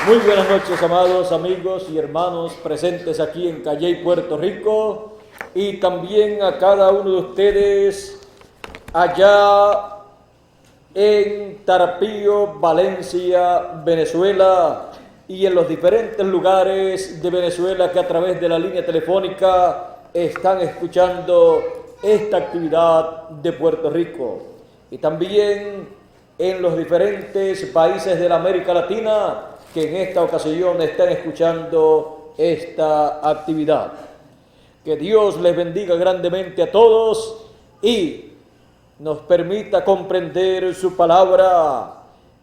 Muy buenas noches, amados amigos y hermanos presentes aquí en Calley, Puerto Rico, y también a cada uno de ustedes allá en Tarapío, Valencia, Venezuela, y en los diferentes lugares de Venezuela que a través de la línea telefónica están escuchando esta actividad de Puerto Rico, y también en los diferentes países de la América Latina que en esta ocasión están escuchando esta actividad. Que Dios les bendiga grandemente a todos y nos permita comprender su palabra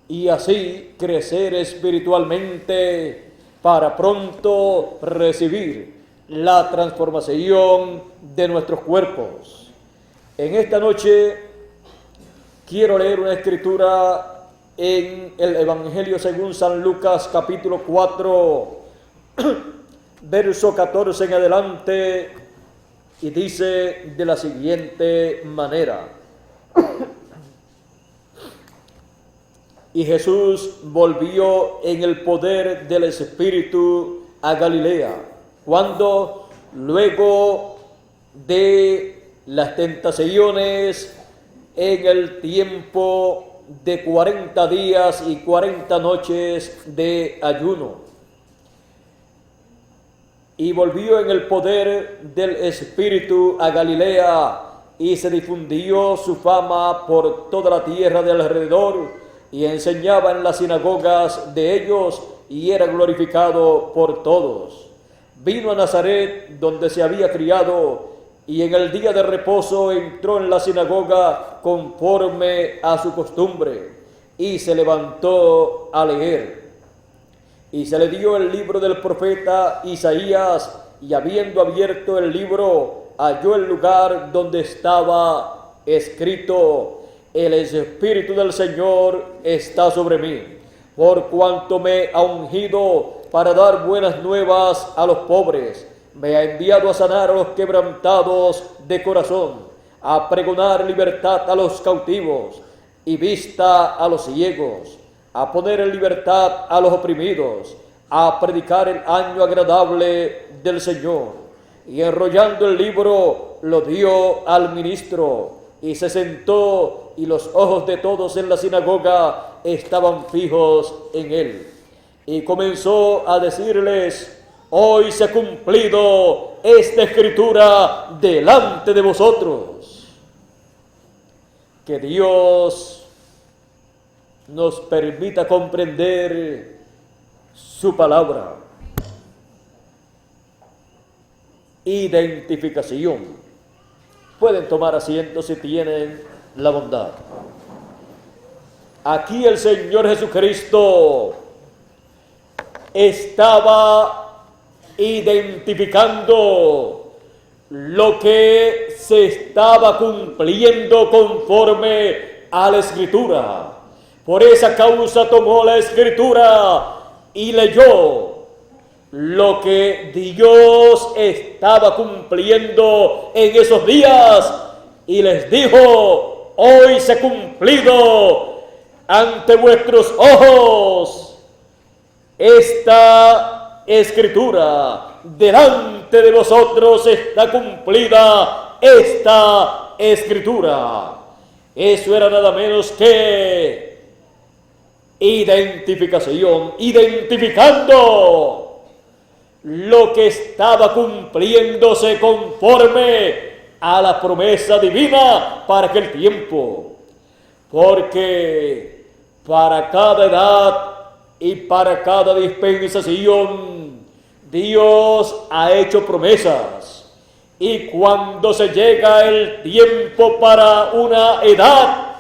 y así crecer espiritualmente para pronto recibir la transformación de nuestros cuerpos. En esta noche quiero leer una escritura en el Evangelio según San Lucas, capítulo 4, verso 14 en adelante, y dice de la siguiente manera: Y Jesús volvió en el poder del Espíritu a Galilea, cuando luego de las tentaciones en el tiempo de 40 días y 40 noches de ayuno. Y volvió en el poder del Espíritu a Galilea, y se difundió su fama por toda la tierra de alrededor, y enseñaba en las sinagogas de ellos, y era glorificado por todos. Vino a Nazaret, donde se había criado, y en el día de reposo entró en la sinagoga conforme a su costumbre, y se levantó a leer. Y se le dio el libro del profeta Isaías, y habiendo abierto el libro, halló el lugar donde estaba escrito: El Espíritu del Señor está sobre mí, por cuanto me ha ungido para dar buenas nuevas a los pobres. Me ha enviado a sanar a los quebrantados de corazón, a pregonar libertad a los cautivos y vista a los ciegos, a poner en libertad a los oprimidos, a predicar el año agradable del Señor. Y enrollando el libro, lo dio al ministro, y se sentó, y los ojos de todos en la sinagoga estaban fijos en él. Y comenzó a decirles: Hoy se ha cumplido esta escritura delante de vosotros. Que Dios nos permita comprender su palabra. Identificación. Pueden tomar asiento si tienen la bondad. Aquí el Señor Jesucristo estaba identificando lo que se estaba cumpliendo conforme a la Escritura. Por esa causa tomó la Escritura y leyó lo que Dios estaba cumpliendo en esos días, y les dijo: hoy se ha cumplido ante vuestros ojos esta Escritura. Delante de vosotros está cumplida esta Escritura. Eso era nada menos que identificación, identificando lo que estaba cumpliéndose conforme a la promesa divina para aquel tiempo. Porque para cada edad y para cada dispensación Dios ha hecho promesas, y cuando se llega el tiempo para una edad,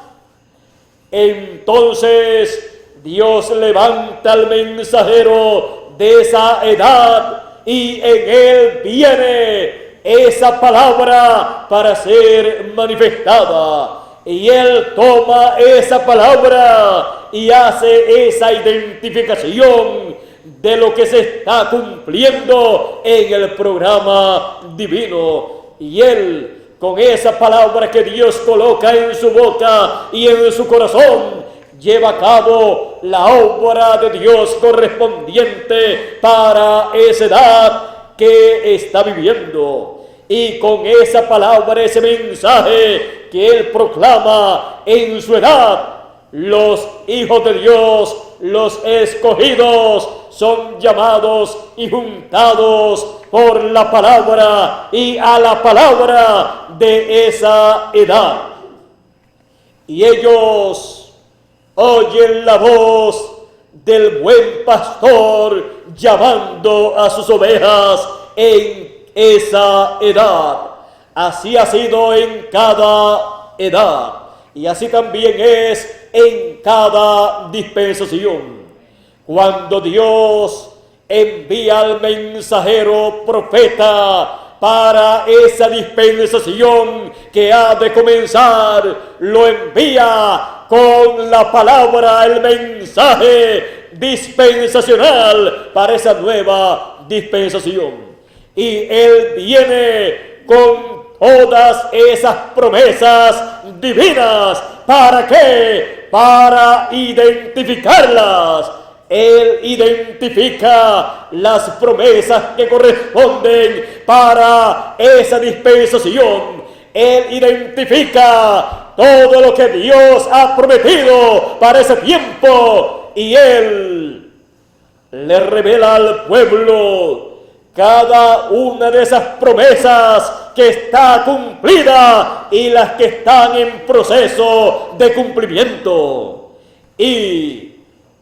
entonces Dios levanta al mensajero de esa edad, y en él viene esa palabra para ser manifestada. Y él toma esa palabra y hace esa identificación de lo que se está cumpliendo en el programa divino. Y él, con esa palabra que Dios coloca en su boca y en su corazón, lleva a cabo la obra de Dios correspondiente para esa edad que está viviendo. Y con esa palabra, ese mensaje que Él proclama en su edad, los hijos de Dios, los escogidos, son llamados y juntados por la palabra y a la palabra de esa edad. Y ellos oyen la voz del buen pastor llamando a sus ovejas en esa edad. Así ha sido en cada edad, y así también es en cada dispensación. Cuando Dios envía al mensajero profeta para esa dispensación que ha de comenzar, lo envía con la palabra, el mensaje dispensacional para esa nueva dispensación. Y Él viene con todas esas promesas divinas. ¿Para qué? Para identificarlas. Él identifica las promesas que corresponden para esa dispensación. Él identifica todo lo que Dios ha prometido para ese tiempo, y Él le revela al pueblo cada una de esas promesas que está cumplida y las que están en proceso de cumplimiento. Y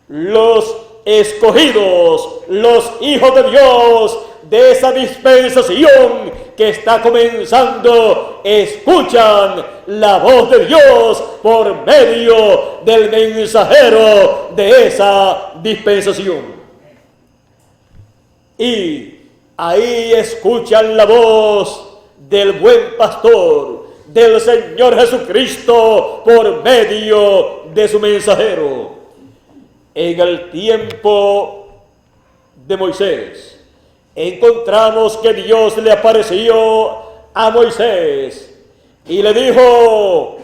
los escogidos, los hijos de Dios de esa dispensación que está comenzando, escuchan la voz de Dios por medio del mensajero de esa dispensación. Y ahí escuchan la voz del buen pastor, del Señor Jesucristo, por medio de su mensajero. En el tiempo de Moisés, encontramos que Dios le apareció a Moisés y le dijo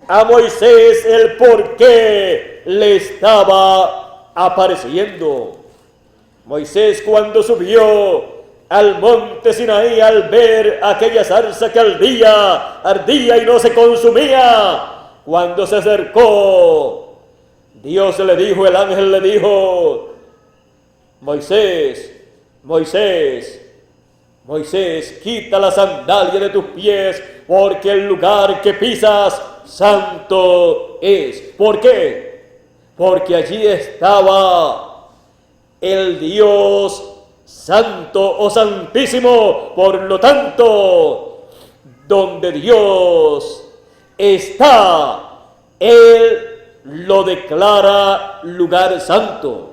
a Moisés el por qué le estaba apareciendo. Moisés, cuando subió al monte Sinaí, al ver aquella zarza que ardía y no se consumía, cuando se acercó, Dios le dijo, el ángel le dijo: Moisés, Moisés, Moisés, quita la sandalia de tus pies, porque el lugar que pisas santo es. ¿Por qué? Porque allí estaba el Dios santo o santísimo. Por lo tanto, donde Dios está, Él lo declara lugar santo.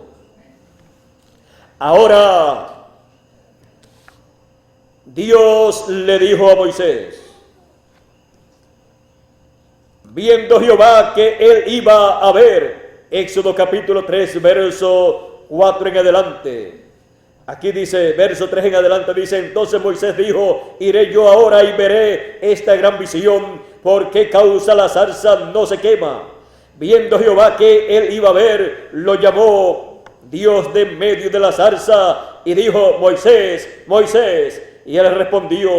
Ahora, Dios le dijo a Moisés, viendo Jehová que él iba a ver, Éxodo capítulo 3, verso 4 en adelante. Aquí dice, verso 3 en adelante, dice: entonces Moisés dijo: iré yo ahora y veré esta gran visión, ¿por qué causa la zarza no se quema? Viendo Jehová que él iba a ver, lo llamó Dios de medio de la zarza y dijo: Moisés, Moisés. Y él respondió: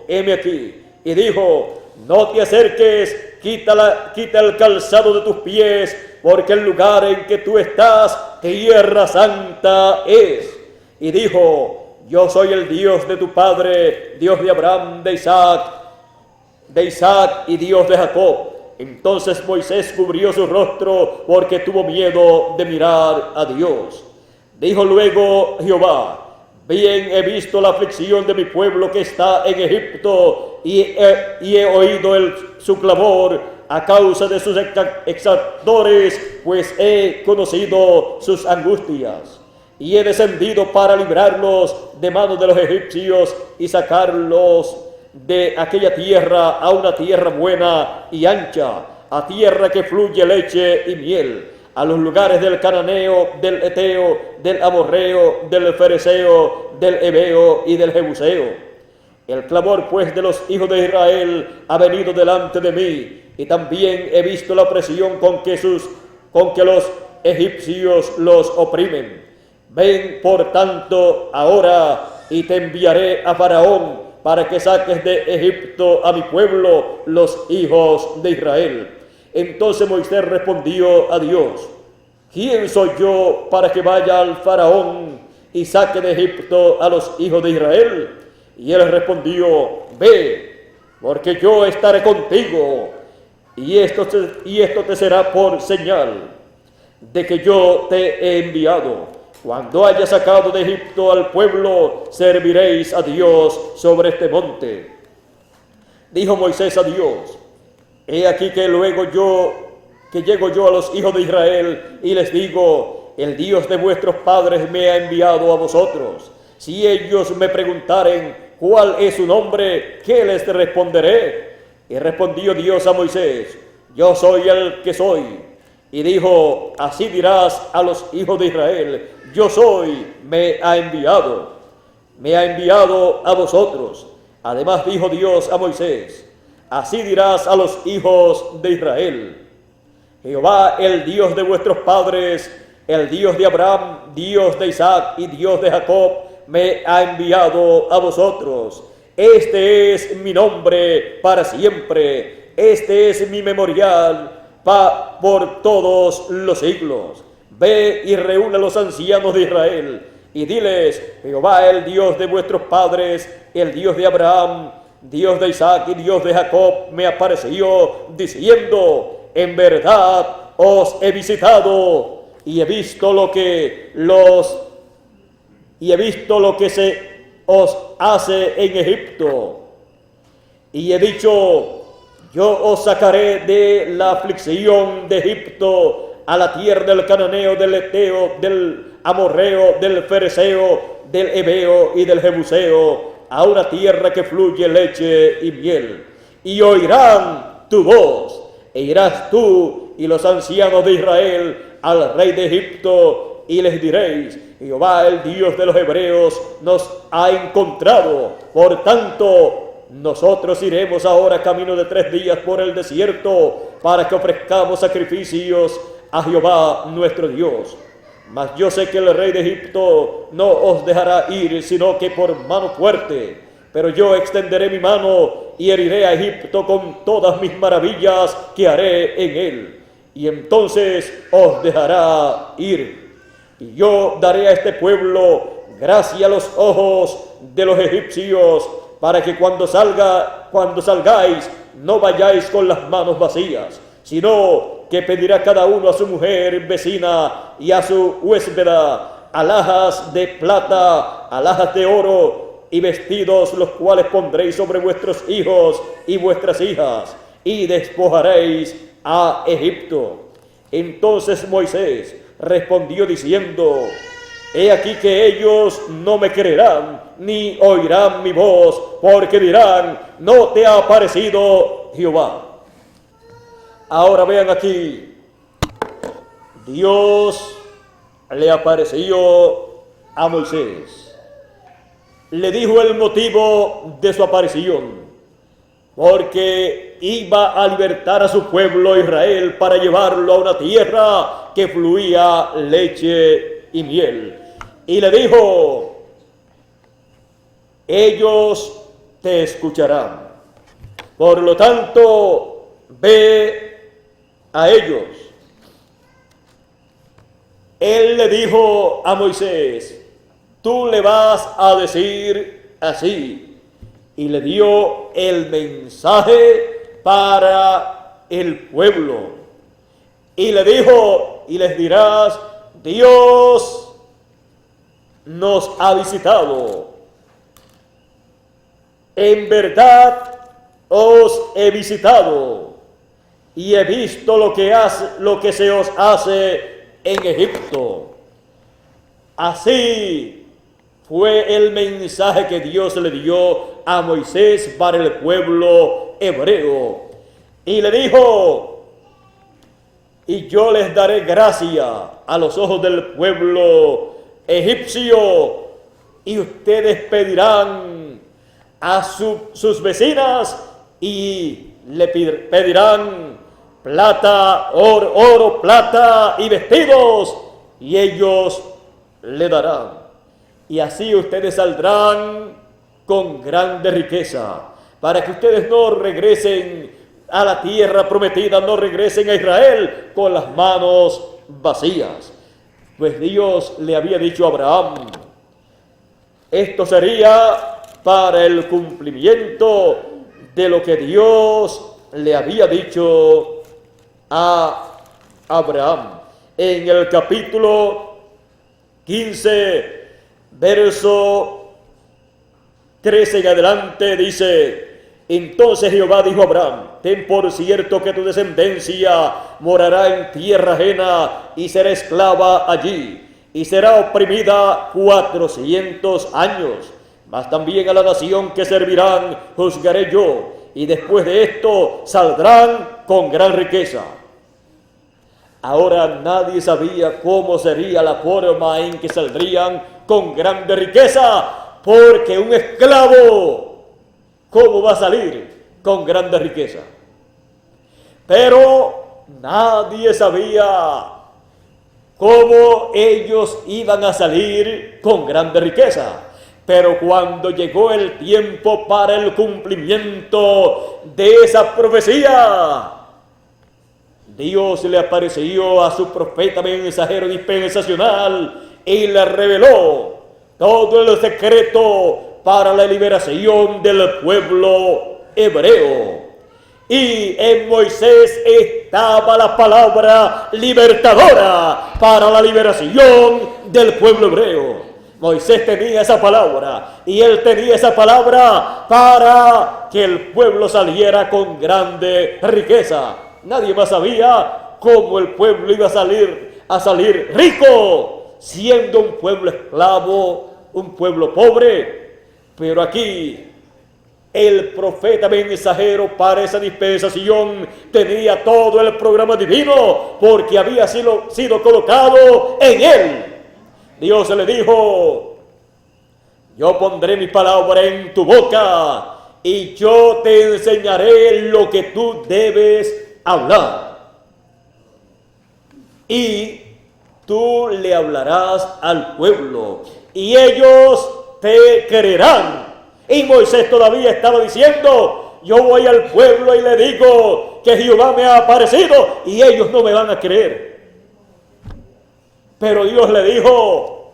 heme aquí. Y dijo: no te acerques, quita el calzado de tus pies, porque el lugar en que tú estás, tierra santa es. Y dijo: yo soy el Dios de tu padre, Dios de Abraham, de Isaac y Dios de Jacob. Entonces Moisés cubrió su rostro porque tuvo miedo de mirar a Dios. Dijo luego Jehová: bien he visto la aflicción de mi pueblo que está en Egipto, y he oído su clamor a causa de sus exactores, pues he conocido sus angustias. Y he descendido para librarlos de manos de los egipcios y sacarlos de aquella tierra a una tierra buena y ancha, a tierra que fluye leche y miel, a los lugares del cananeo, del eteo, del amorreo, del fereceo, del heveo y del jebuseo. El clamor pues de los hijos de Israel ha venido delante de mí, y también he visto la opresión con con que los egipcios los oprimen. Ven, por tanto, ahora, y te enviaré a Faraón para que saques de Egipto a mi pueblo, los hijos de Israel. Entonces Moisés respondió a Dios: ¿quién soy yo para que vaya al Faraón y saque de Egipto a los hijos de Israel? Y él respondió: ve, porque yo estaré contigo, y esto te será por señal de que yo te he enviado. Cuando haya sacado de Egipto al pueblo, serviréis a Dios sobre este monte. Dijo Moisés a Dios: he aquí que llego yo a los hijos de Israel y les digo: el Dios de vuestros padres me ha enviado a vosotros. Si ellos me preguntaren cuál es su nombre, ¿qué les responderé? Y respondió Dios a Moisés: yo soy el que soy. Y dijo: así dirás a los hijos de Israel: yo soy, me ha enviado a vosotros. Además dijo Dios a Moisés: así dirás a los hijos de Israel: Jehová, el Dios de vuestros padres, el Dios de Abraham, Dios de Isaac y Dios de Jacob, me ha enviado a vosotros. Este es mi nombre para siempre, este es mi memorial por todos los siglos. Ve y reúne a los ancianos de Israel y diles: Jehová, el Dios de vuestros padres, el Dios de Abraham, Dios de Isaac y Dios de Jacob, me apareció diciendo: en verdad os he visitado y he visto lo que se os hace en Egipto. Y he dicho: yo os sacaré de la aflicción de Egipto a la tierra del cananeo, del eteo, del amorreo, del fereceo, del heveo y del jebuseo, a una tierra que fluye leche y miel. Y oirán tu voz, e irás tú y los ancianos de Israel al rey de Egipto, y les diréis: Jehová, el Dios de los hebreos, nos ha encontrado. Por tanto, nosotros iremos ahora camino de 3 días por el desierto para que ofrezcamos sacrificios a Jehová nuestro Dios. Mas yo sé que el rey de Egipto no os dejará ir, sino que por mano fuerte. Pero yo extenderé mi mano y heriré a Egipto con todas mis maravillas que haré en él. Y entonces os dejará ir. Y yo daré a este pueblo gracia a los ojos de los egipcios, para que cuando salgáis no vayáis con las manos vacías, sino que pedirá cada uno a su mujer vecina y a su huéspeda alhajas de plata, alhajas de oro y vestidos, los cuales pondréis sobre vuestros hijos y vuestras hijas, y despojaréis a Egipto. Entonces Moisés respondió diciendo: he aquí que ellos no me creerán, ni oirán mi voz, porque dirán: no te ha aparecido Jehová. Ahora vean aquí, Dios le apareció a Moisés. Le dijo el motivo de su aparición: porque iba a libertar a su pueblo Israel para llevarlo a una tierra que fluía leche y miel. Y le dijo: ellos te escucharán. Por lo tanto, ve a ellos. Él le dijo a Moisés: tú le vas a decir así. Y le dio el mensaje para el pueblo. Y le dijo: y les dirás: Dios nos ha visitado. En verdad os he visitado y he visto lo que se os hace en Egipto. Así fue el mensaje que Dios le dio a Moisés para el pueblo hebreo. Y le dijo: y yo les daré gracia a los ojos del pueblo egipcio, y ustedes pedirán a sus vecinas y le pedirán plata, oro, plata y vestidos, y ellos le darán. Y así ustedes saldrán con grande riqueza, para que ustedes no regresen a la tierra prometida, no regresen a Israel con las manos vacías. Pues Dios le había dicho a Abraham, esto sería para el cumplimiento de lo que Dios le había dicho a Abraham. En el capítulo 15, verso 13 en adelante dice, entonces Jehová dijo a Abraham, ten por cierto que tu descendencia morará en tierra ajena y será esclava allí, y será oprimida 400 años. Mas también a la nación que servirán juzgaré yo, y después de esto saldrán con gran riqueza. Ahora nadie sabía cómo sería la forma en que saldrían con grande riqueza, porque un esclavo, ¿cómo va a salir con grande riqueza? Pero nadie sabía cómo ellos iban a salir con grande riqueza. Pero cuando llegó el tiempo para el cumplimiento de esa profecía, Dios le apareció a su profeta mensajero dispensacional y le reveló todo el secreto para la liberación del pueblo hebreo. Y en Moisés estaba la palabra libertadora para la liberación del pueblo hebreo. Moisés tenía esa palabra y él tenía esa palabra para que el pueblo saliera con grande riqueza. Nadie más sabía cómo el pueblo iba a salir rico, siendo un pueblo esclavo, un pueblo pobre. Pero aquí el profeta mensajero para esa dispensación tenía todo el programa divino, porque había sido colocado en él. Dios le dijo, yo pondré mi palabra en tu boca y yo te enseñaré lo que tú debes hablar. Y tú le hablarás al pueblo y ellos te creerán. Y Moisés todavía estaba diciendo, yo voy al pueblo y le digo que Jehová me ha aparecido y ellos no me van a creer. Pero Dios le dijo,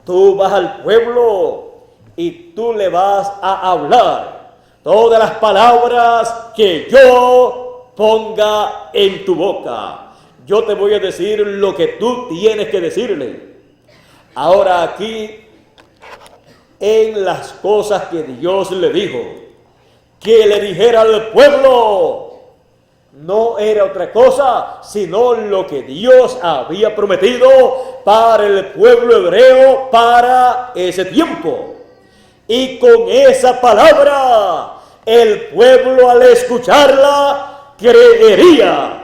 tú vas al pueblo y tú le vas a hablar todas las palabras que yo ponga en tu boca. Yo te voy a decir lo que tú tienes que decirle. Ahora aquí, en las cosas que Dios le dijo, que le dijera al pueblo, no era otra cosa, sino lo que Dios había prometido para el pueblo hebreo para ese tiempo. Y con esa palabra, el pueblo al escucharla, creería.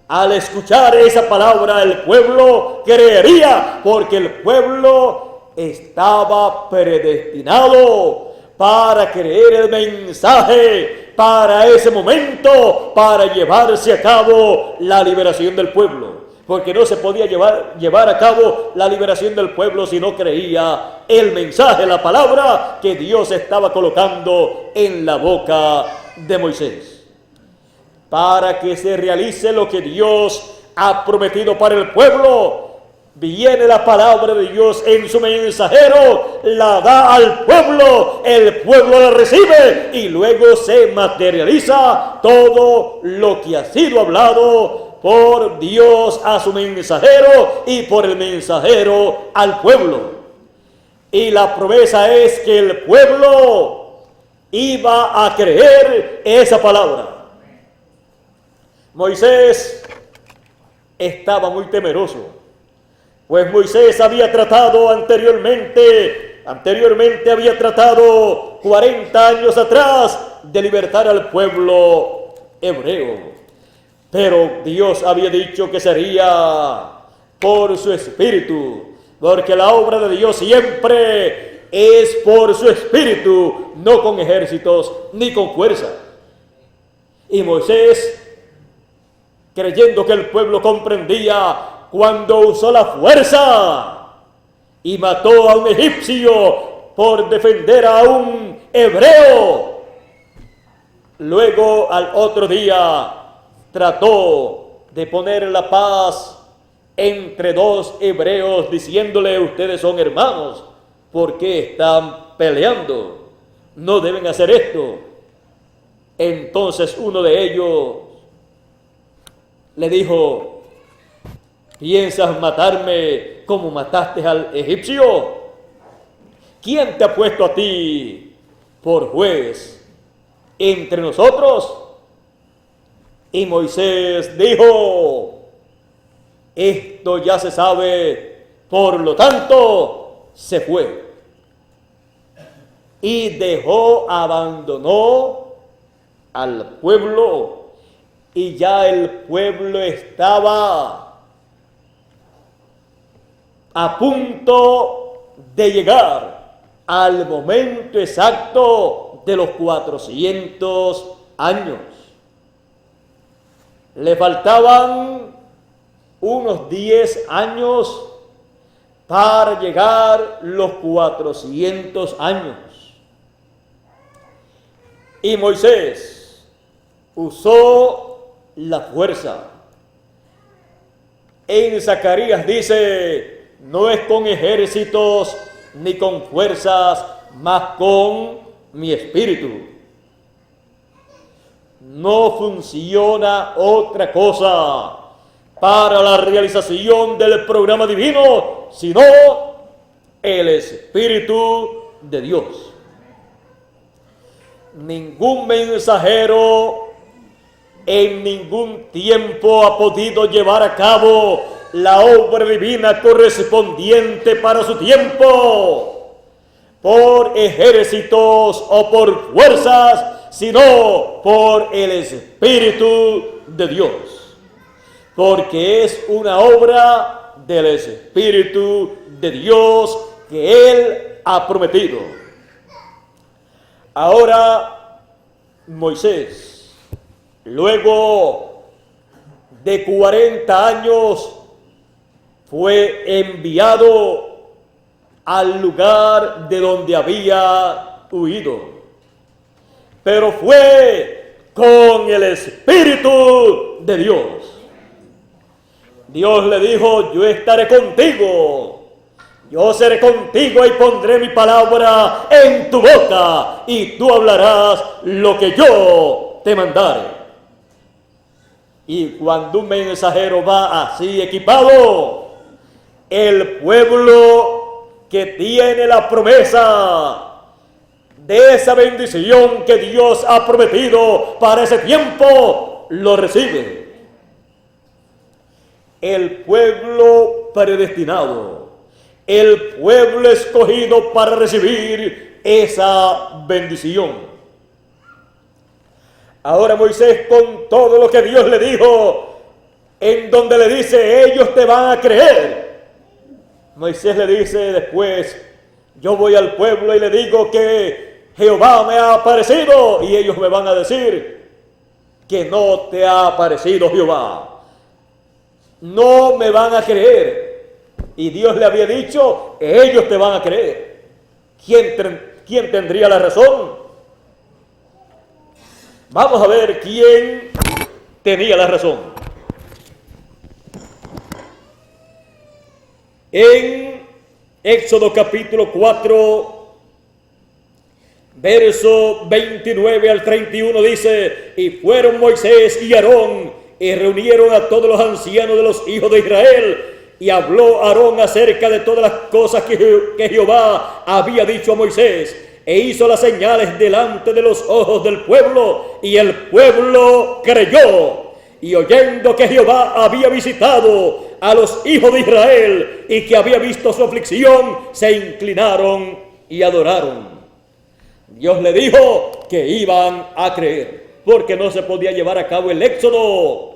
Al escuchar esa palabra, el pueblo creería, porque el pueblo estaba predestinado para creer el mensaje para ese momento, para llevarse a cabo la liberación del pueblo. Porque no se podía llevar a cabo la liberación del pueblo si no creía el mensaje, la palabra que Dios estaba colocando en la boca de Moisés. Para que se realice lo que Dios ha prometido para el pueblo, viene la palabra de Dios en su mensajero, la da al pueblo, el pueblo la recibe y luego se materializa todo lo que ha sido hablado por Dios a su mensajero y por el mensajero al pueblo. Y la promesa es que el pueblo iba a creer esa palabra. Moisés estaba muy temeroso, pues Moisés había tratado anteriormente había tratado 40 años atrás de libertar al pueblo hebreo. Pero Dios había dicho que sería por su espíritu, porque la obra de Dios siempre es por su espíritu, no con ejércitos ni con fuerza. Y Moisés creyendo que el pueblo comprendía, cuando usó la fuerza y mató a un egipcio por defender a un hebreo. Luego, al otro día, trató de poner la paz entre dos hebreos, diciéndole: ustedes son hermanos, ¿por qué están peleando? No deben hacer esto. Entonces uno de ellos le dijo: ¿piensas matarme como mataste al egipcio? ¿Quién te ha puesto a ti por juez entre nosotros? Y Moisés dijo: esto ya se sabe, por lo tanto se fue. Y abandonó al pueblo, y ya el pueblo estaba a punto de llegar al momento exacto de los 400 años. Le faltaban unos 10 años para llegar los 400 años. Y Moisés usó la fuerza. En Zacarías dice: no es con ejércitos ni con fuerzas, mas con mi espíritu. No funciona otra cosa para la realización del programa divino, sino el Espíritu de Dios. Ningún mensajero en ningún tiempo ha podido llevar a cabo la obra divina correspondiente para su tiempo, por ejércitos o por fuerzas, sino por el Espíritu de Dios, porque es una obra del Espíritu de Dios que Él ha prometido. Ahora Moisés, luego de 40 años, fue enviado al lugar de donde había huido, pero fue con el Espíritu de Dios. Dios le dijo: yo estaré contigo, yo seré contigo y pondré mi palabra en tu boca y tú hablarás lo que yo te mandare. Y cuando un mensajero va así equipado, el pueblo que tiene la promesa de esa bendición que Dios ha prometido para ese tiempo, lo recibe. El pueblo predestinado, el pueblo escogido para recibir esa bendición. Ahora Moisés, con todo lo que Dios le dijo, en donde le dice: ellos te van a creer, Moisés le dice después: yo voy al pueblo y le digo que Jehová me ha aparecido, y ellos me van a decir que no te ha aparecido Jehová. No me van a creer. Y Dios le había dicho: ellos te van a creer. ¿Quién tendría la razón? Vamos a ver quién tenía la razón. En Éxodo capítulo 4, verso 29 al 31 dice: y fueron Moisés y Aarón y reunieron a todos los ancianos de los hijos de Israel, y habló Aarón acerca de todas las cosas que Jehová había dicho a Moisés, e hizo las señales delante de los ojos del pueblo, y el pueblo creyó. Y oyendo que Jehová había visitado a los hijos de Israel y que había visto su aflicción, se inclinaron y adoraron. Dios le dijo que iban a creer, porque no se podía llevar a cabo el éxodo,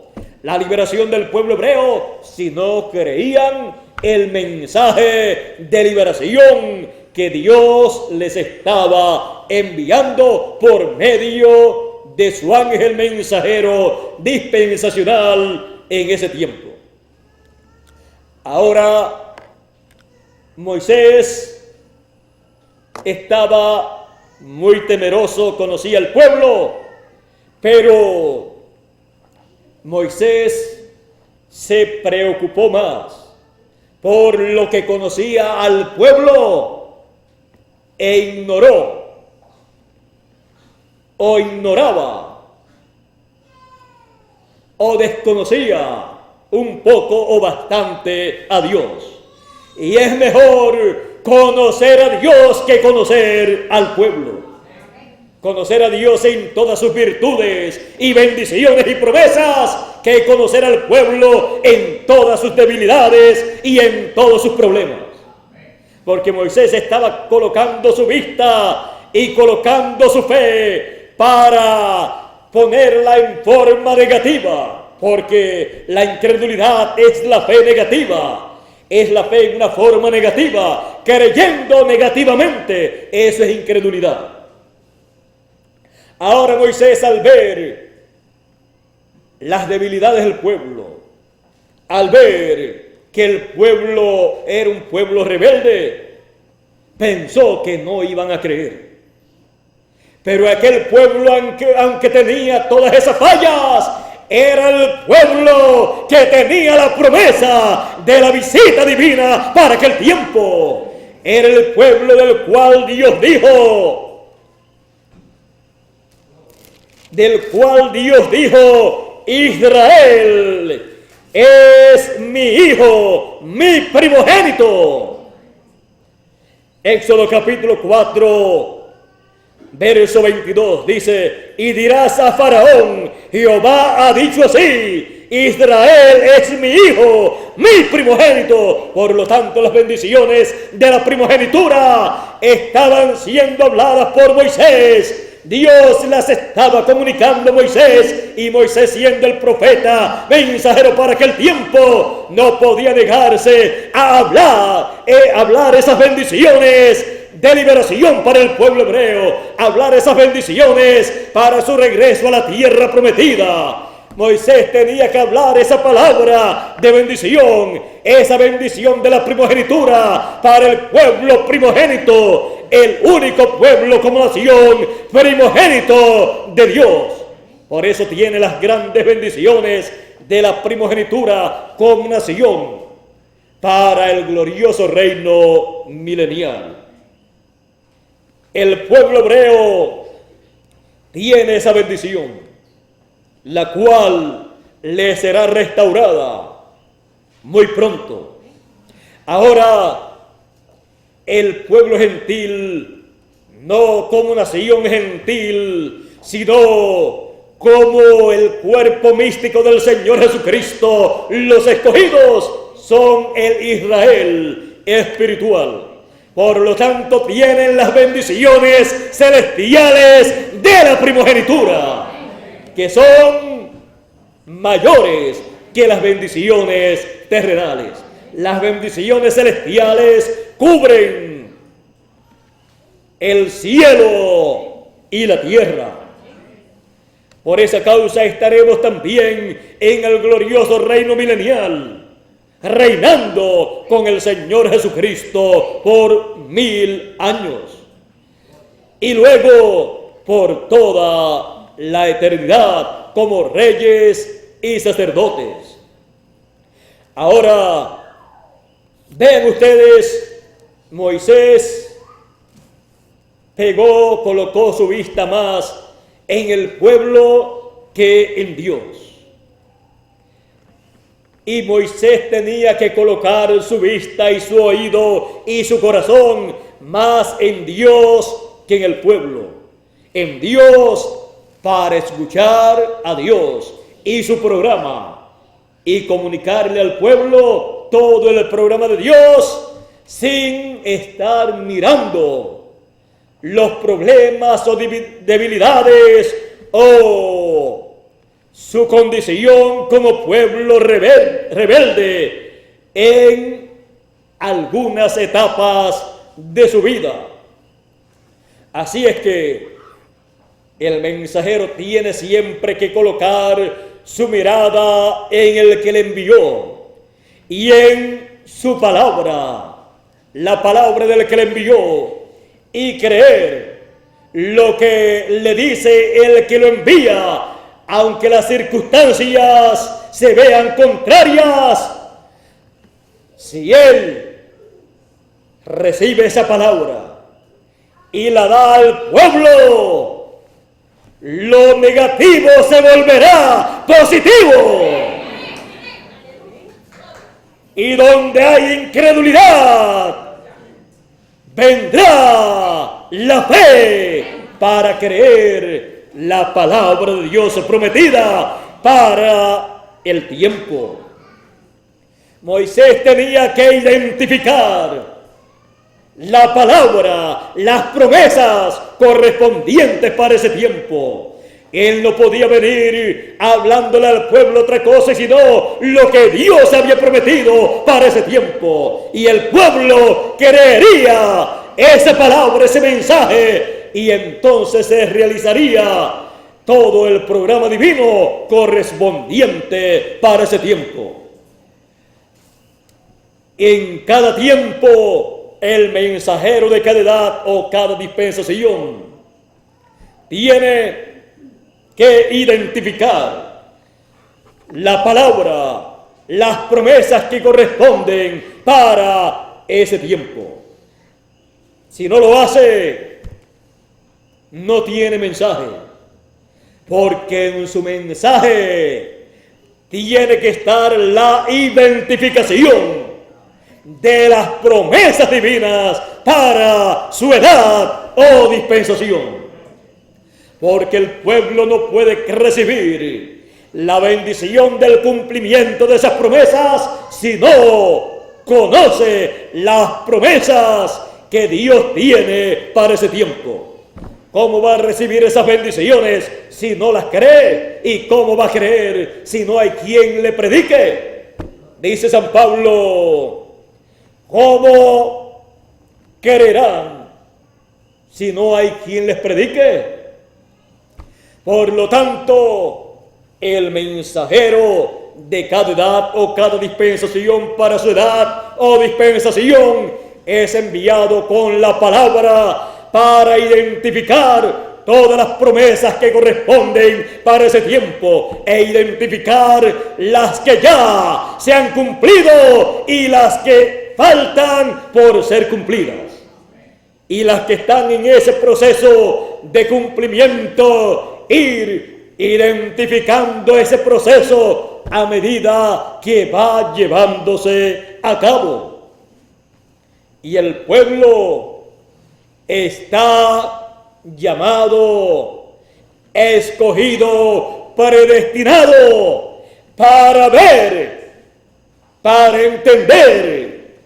la liberación del pueblo hebreo, si no creían el mensaje de liberación que Dios les estaba enviando por medio de su ángel mensajero dispensacional en ese tiempo. Ahora, Moisés estaba muy temeroso, conocía al pueblo, pero Moisés se preocupó más por lo que conocía al pueblo e ignoró o ignoraba o desconocía un poco o bastante a Dios. Y es mejor conocer a Dios que conocer al pueblo. Conocer a Dios en todas sus virtudes y bendiciones y promesas que conocer al pueblo en todas sus debilidades y en todos sus problemas. Porque Moisés estaba colocando su vista y colocando su fe para ponerla en forma negativa, porque la incredulidad es la fe negativa. Es la fe en una forma negativa, creyendo negativamente. Eso es incredulidad. Ahora Moisés, al ver las debilidades del pueblo, al ver que el pueblo era un pueblo rebelde, pensó que no iban a creer. Pero aquel pueblo, aunque tenía todas esas fallas, era el pueblo que tenía la promesa de la visita divina para aquel tiempo. Era el pueblo del cual Dios dijo, Israel es mi hijo, mi primogénito. Éxodo capítulo 4, verso 22 dice: y dirás a Faraón, Jehová ha dicho así, Israel es mi hijo, mi primogénito. Por lo tanto, las bendiciones de la primogenitura estaban siendo habladas por Moisés. Dios las estaba comunicando a Moisés, y Moisés, siendo el profeta mensajero para aquel tiempo, no podía negarse a hablar esas bendiciones de liberación para el pueblo hebreo, hablar esas bendiciones para su regreso a la tierra prometida. Moisés tenía que hablar esa palabra de bendición, esa bendición de la primogenitura para el pueblo primogénito, el único pueblo como nación primogénito de Dios. Por eso tiene las grandes bendiciones de la primogenitura como nación para el glorioso reino milenial. El pueblo hebreo tiene esa bendición, la cual le será restaurada muy pronto. Ahora, el pueblo gentil, no como nación gentil, sino como el cuerpo místico del Señor Jesucristo, los escogidos son el Israel espiritual. Por lo tanto, tienen las bendiciones celestiales de la primogenitura, que son mayores que las bendiciones terrenales. Las bendiciones celestiales cubren el cielo y la tierra. Por esa causa estaremos también en el glorioso reino milenial, reinando con el Señor Jesucristo por 1000 años. Y luego por toda la eternidad como reyes y sacerdotes. Ahora, vean ustedes, Moisés colocó su vista más en el pueblo que en Dios. Y Moisés tenía que colocar su vista y su oído y su corazón más en Dios que en el pueblo. En Dios, para escuchar a Dios y su programa y comunicarle al pueblo todo el programa de Dios sin estar mirando los problemas o debilidades o su condición como pueblo rebelde en algunas etapas de su vida. Así es que El mensajero tiene siempre que colocar su mirada en el que le envió y en su palabra, la palabra del que le envió, y creer lo que le dice el que lo envía, aunque las circunstancias se vean contrarias. Si él recibe esa palabra y la da al pueblo, lo negativo se volverá positivo. Y donde hay incredulidad, vendrá la fe para creer la palabra de Dios prometida para el tiempo. Moisés tenía que identificar la palabra, las promesas correspondientes para ese tiempo. Él no podía venir hablándole al pueblo otra cosa, sino lo que Dios había prometido para ese tiempo. Y el pueblo creería esa palabra, ese mensaje, y entonces se realizaría todo el programa divino correspondiente para ese tiempo. En cada tiempo, el mensajero de cada edad o cada dispensación tiene que identificar la palabra, las promesas que corresponden para ese tiempo. Si no lo hace, no tiene mensaje, porque en su mensaje tiene que estar la identificación de las promesas divinas para su edad o dispensación. Porque el pueblo no puede recibir la bendición del cumplimiento de esas promesas si no conoce las promesas que Dios tiene para ese tiempo. ¿Cómo va a recibir esas bendiciones si no las cree? ¿Y cómo va a creer si no hay quien le predique? Dice San Pablo, ¿cómo creerán si no hay quien les predique? Por lo tanto, el mensajero de cada edad o cada dispensación para su edad o dispensación es enviado con la palabra para identificar todas las promesas que corresponden para ese tiempo e identificar las que ya se han cumplido y las que faltan por ser cumplidas. Y las que están en ese proceso de cumplimiento, ir identificando ese proceso a medida que va llevándose a cabo. Y el pueblo está llamado, escogido, predestinado para ver, para entender,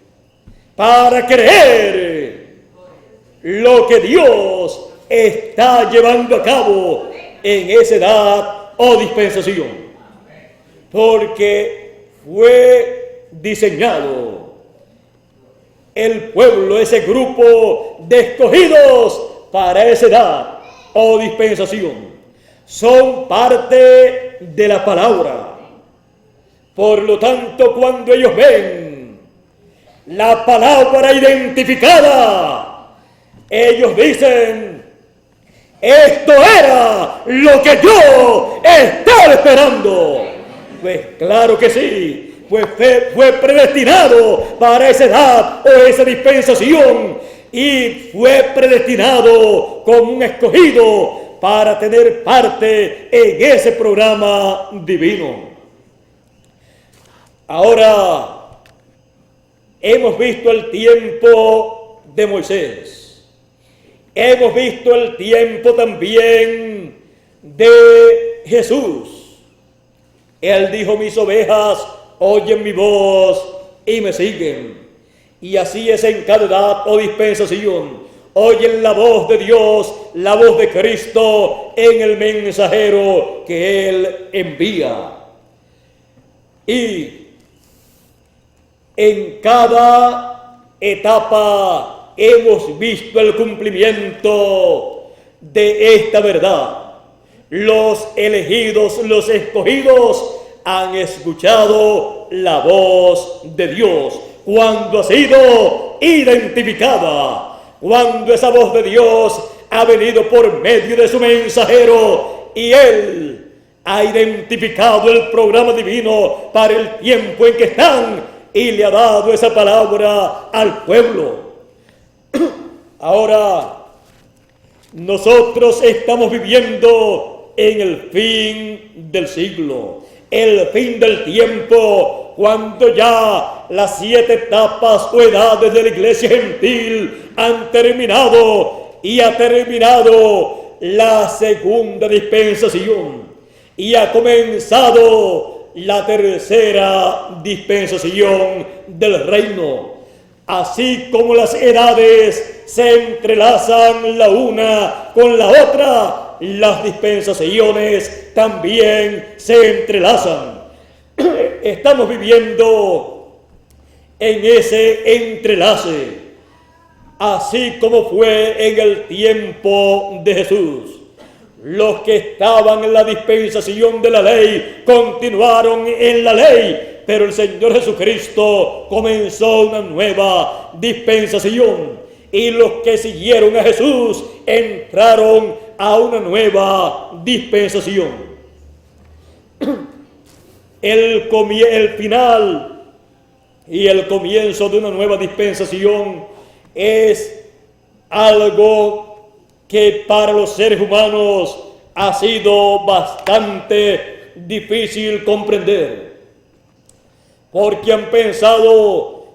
para creer lo que Dios está llevando a cabo en esa edad o dispensación, porque fue diseñado el pueblo, ese grupo de escogidos para esa edad o dispensación, son parte de la palabra. Por lo tanto, cuando ellos ven la palabra identificada, ellos dicen: esto era lo que yo estaba esperando. Pues claro que sí, pues fue predestinado para esa edad o esa dispensación, y fue predestinado como un escogido para tener parte en ese programa divino. Ahora, hemos visto el tiempo de Moisés. Hemos visto el tiempo también de Jesús. Él dijo: mis ovejas oyen mi voz y me siguen. Y así es en cada edad o dispensación. Oyen la voz de Dios, la voz de Cristo en el mensajero que Él envía. Y en cada etapa hemos visto el cumplimiento de esta verdad. los elegidos, los escogidos, han escuchado la voz de Dios cuando ha sido identificada, cuando esa voz de Dios ha venido por medio de su mensajero y él ha identificado el programa divino para el tiempo en que están y le ha dado esa palabra al pueblo. Ahora, nosotros estamos viviendo en el fin del siglo, el fin del tiempo, cuando ya las 7 etapas o edades de la iglesia gentil han terminado y ha terminado la segunda dispensación y ha comenzado la tercera dispensación del reino. Así como las edades se entrelazan la una con la otra, las dispensaciones también se entrelazan. Estamos viviendo en ese entrelace, así como fue en el tiempo de Jesús. Los que estaban en la dispensación de la ley continuaron en la ley, pero el Señor Jesucristo comenzó una nueva dispensación y los que siguieron a Jesús entraron a una nueva dispensación. El final y el comienzo de una nueva dispensación es algo que para los seres humanos ha sido bastante difícil comprender, porque han pensado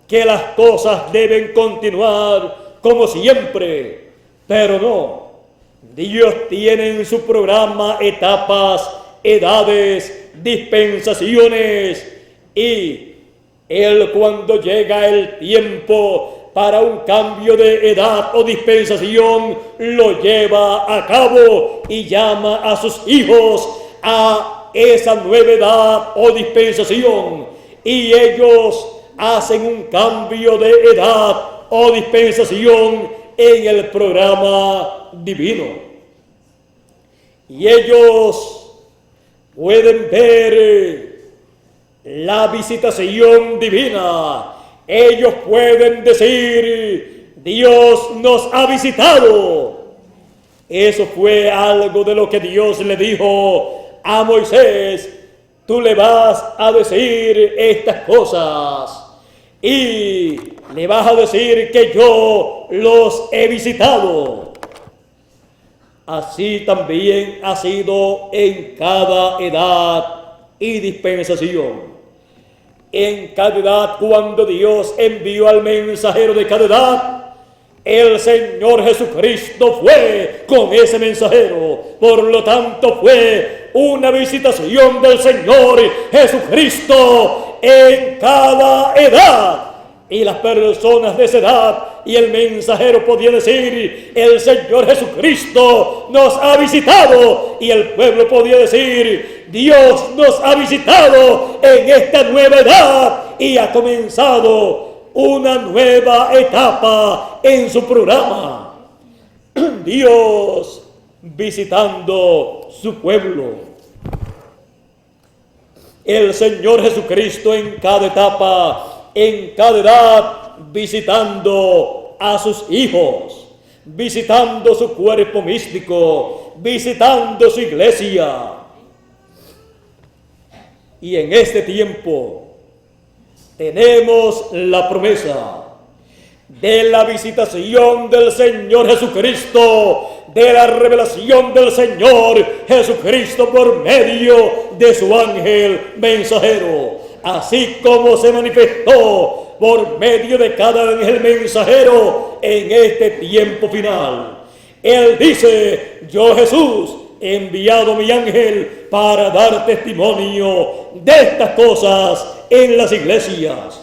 que las cosas deben continuar como siempre, pero no. Dios tiene en su programa etapas, edades, dispensaciones, y Él, cuando llega el tiempo para un cambio de edad o dispensación, lo lleva a cabo y llama a sus hijos a esa nueva edad o dispensación, y ellos hacen un cambio de edad o dispensación en el programa divino. Y ellos pueden ver la visitación divina. Ellos pueden decir: Dios nos ha visitado. Eso fue algo de lo que Dios le dijo a Moisés: tú le vas a decir estas cosas y le vas a decir que yo los he visitado. Así también ha sido en cada edad y dispensación. En cada edad, cuando Dios envió al mensajero de cada edad, el Señor Jesucristo fue con ese mensajero. Por lo tanto, fue una visitación del Señor Jesucristo en cada edad. Y las personas de esa edad y el mensajero podían decir: el Señor Jesucristo nos ha visitado. Y el pueblo podía decir: Dios nos ha visitado en esta nueva edad y ha comenzado una nueva etapa en su programa. Dios visitando su pueblo. El Señor Jesucristo en cada etapa, en cada edad, visitando a sus hijos, visitando su cuerpo místico, visitando su iglesia. Y en este tiempo tenemos la promesa de la visitación del Señor Jesucristo, de la revelación del Señor Jesucristo por medio de su ángel mensajero, así como se manifestó por medio de cada ángel mensajero en este tiempo final. Él dice: yo, Jesús, he enviado mi ángel para dar testimonio de estas cosas en las iglesias.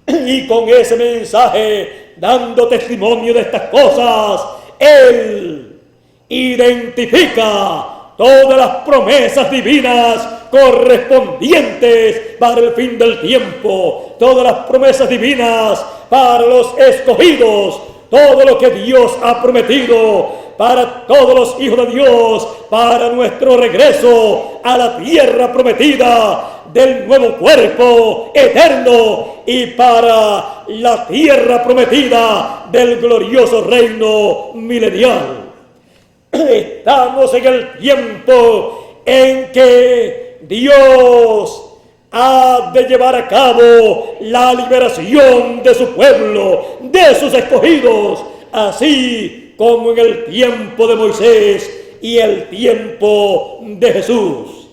Y con ese mensaje, dando testimonio de estas cosas, Él identifica todas las promesas divinas correspondientes para el fin del tiempo, todas las promesas divinas para los escogidos, todo lo que Dios ha prometido para todos los hijos de Dios, para nuestro regreso a la tierra prometida del nuevo cuerpo eterno y para la tierra prometida del glorioso reino milenial. Estamos en el tiempo en que Dios ha de llevar a cabo la liberación de su pueblo, de sus escogidos, así como en el tiempo de Moisés y el tiempo de Jesús.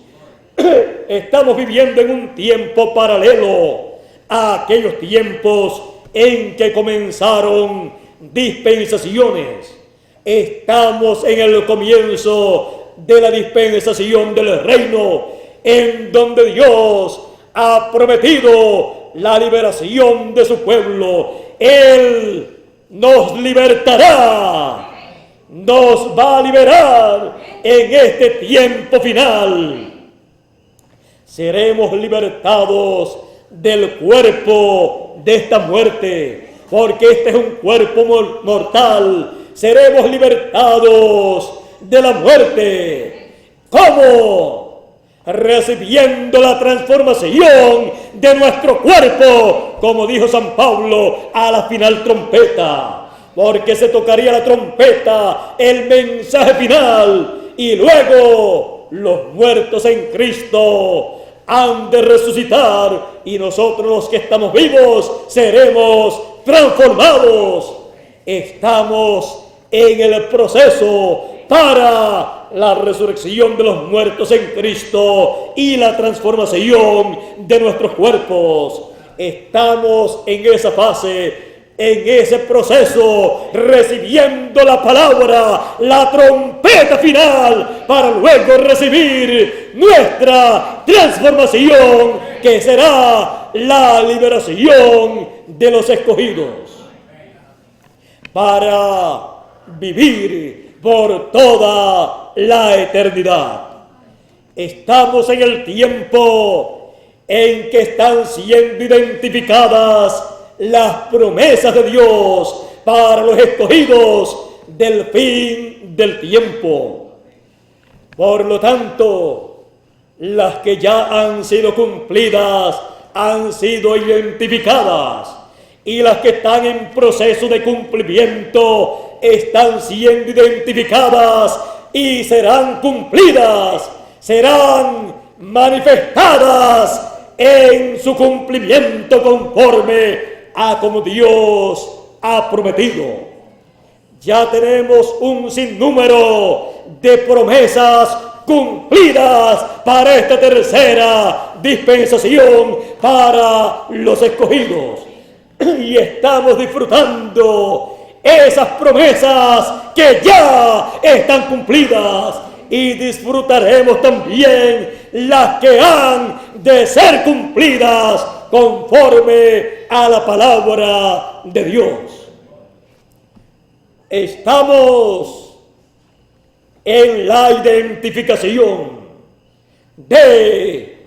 Estamos viviendo en un tiempo paralelo a aquellos tiempos en que comenzaron dispensaciones. Estamos en el comienzo de la dispensación del reino, en donde Dios ha prometido la liberación de su pueblo. Él nos libertará, nos va a liberar en este tiempo final. Seremos libertados del cuerpo de esta muerte, porque este es un cuerpo mortal. Seremos libertados de la muerte. ¿Cómo? Recibiendo la transformación de nuestro cuerpo, como dijo San Pablo a la final trompeta, porque se tocaría la trompeta, el mensaje final, y luego los muertos en Cristo han de resucitar, y nosotros los que estamos vivos seremos transformados. Estamos en el proceso para la resurrección de los muertos en Cristo y la transformación de nuestros cuerpos. Estamos en esa fase, en ese proceso, recibiendo la palabra, la trompeta final, para luego recibir nuestra transformación, que será la liberación de los escogidos, para vivir por toda la eternidad. Estamos en el tiempo en que están siendo identificadas las promesas de Dios para los escogidos del fin del tiempo. Por lo tanto, las que ya han sido cumplidas han sido identificadas, y las que están en proceso de cumplimiento están siendo identificadas y serán cumplidas, serán manifestadas en su cumplimiento conforme a como Dios ha prometido. Ya tenemos un sinnúmero de promesas cumplidas para esta tercera dispensación para los escogidos, y estamos disfrutando esas promesas que ya están cumplidas, y disfrutaremos también las que han de ser cumplidas conforme a la palabra de Dios. Estamos en la identificación de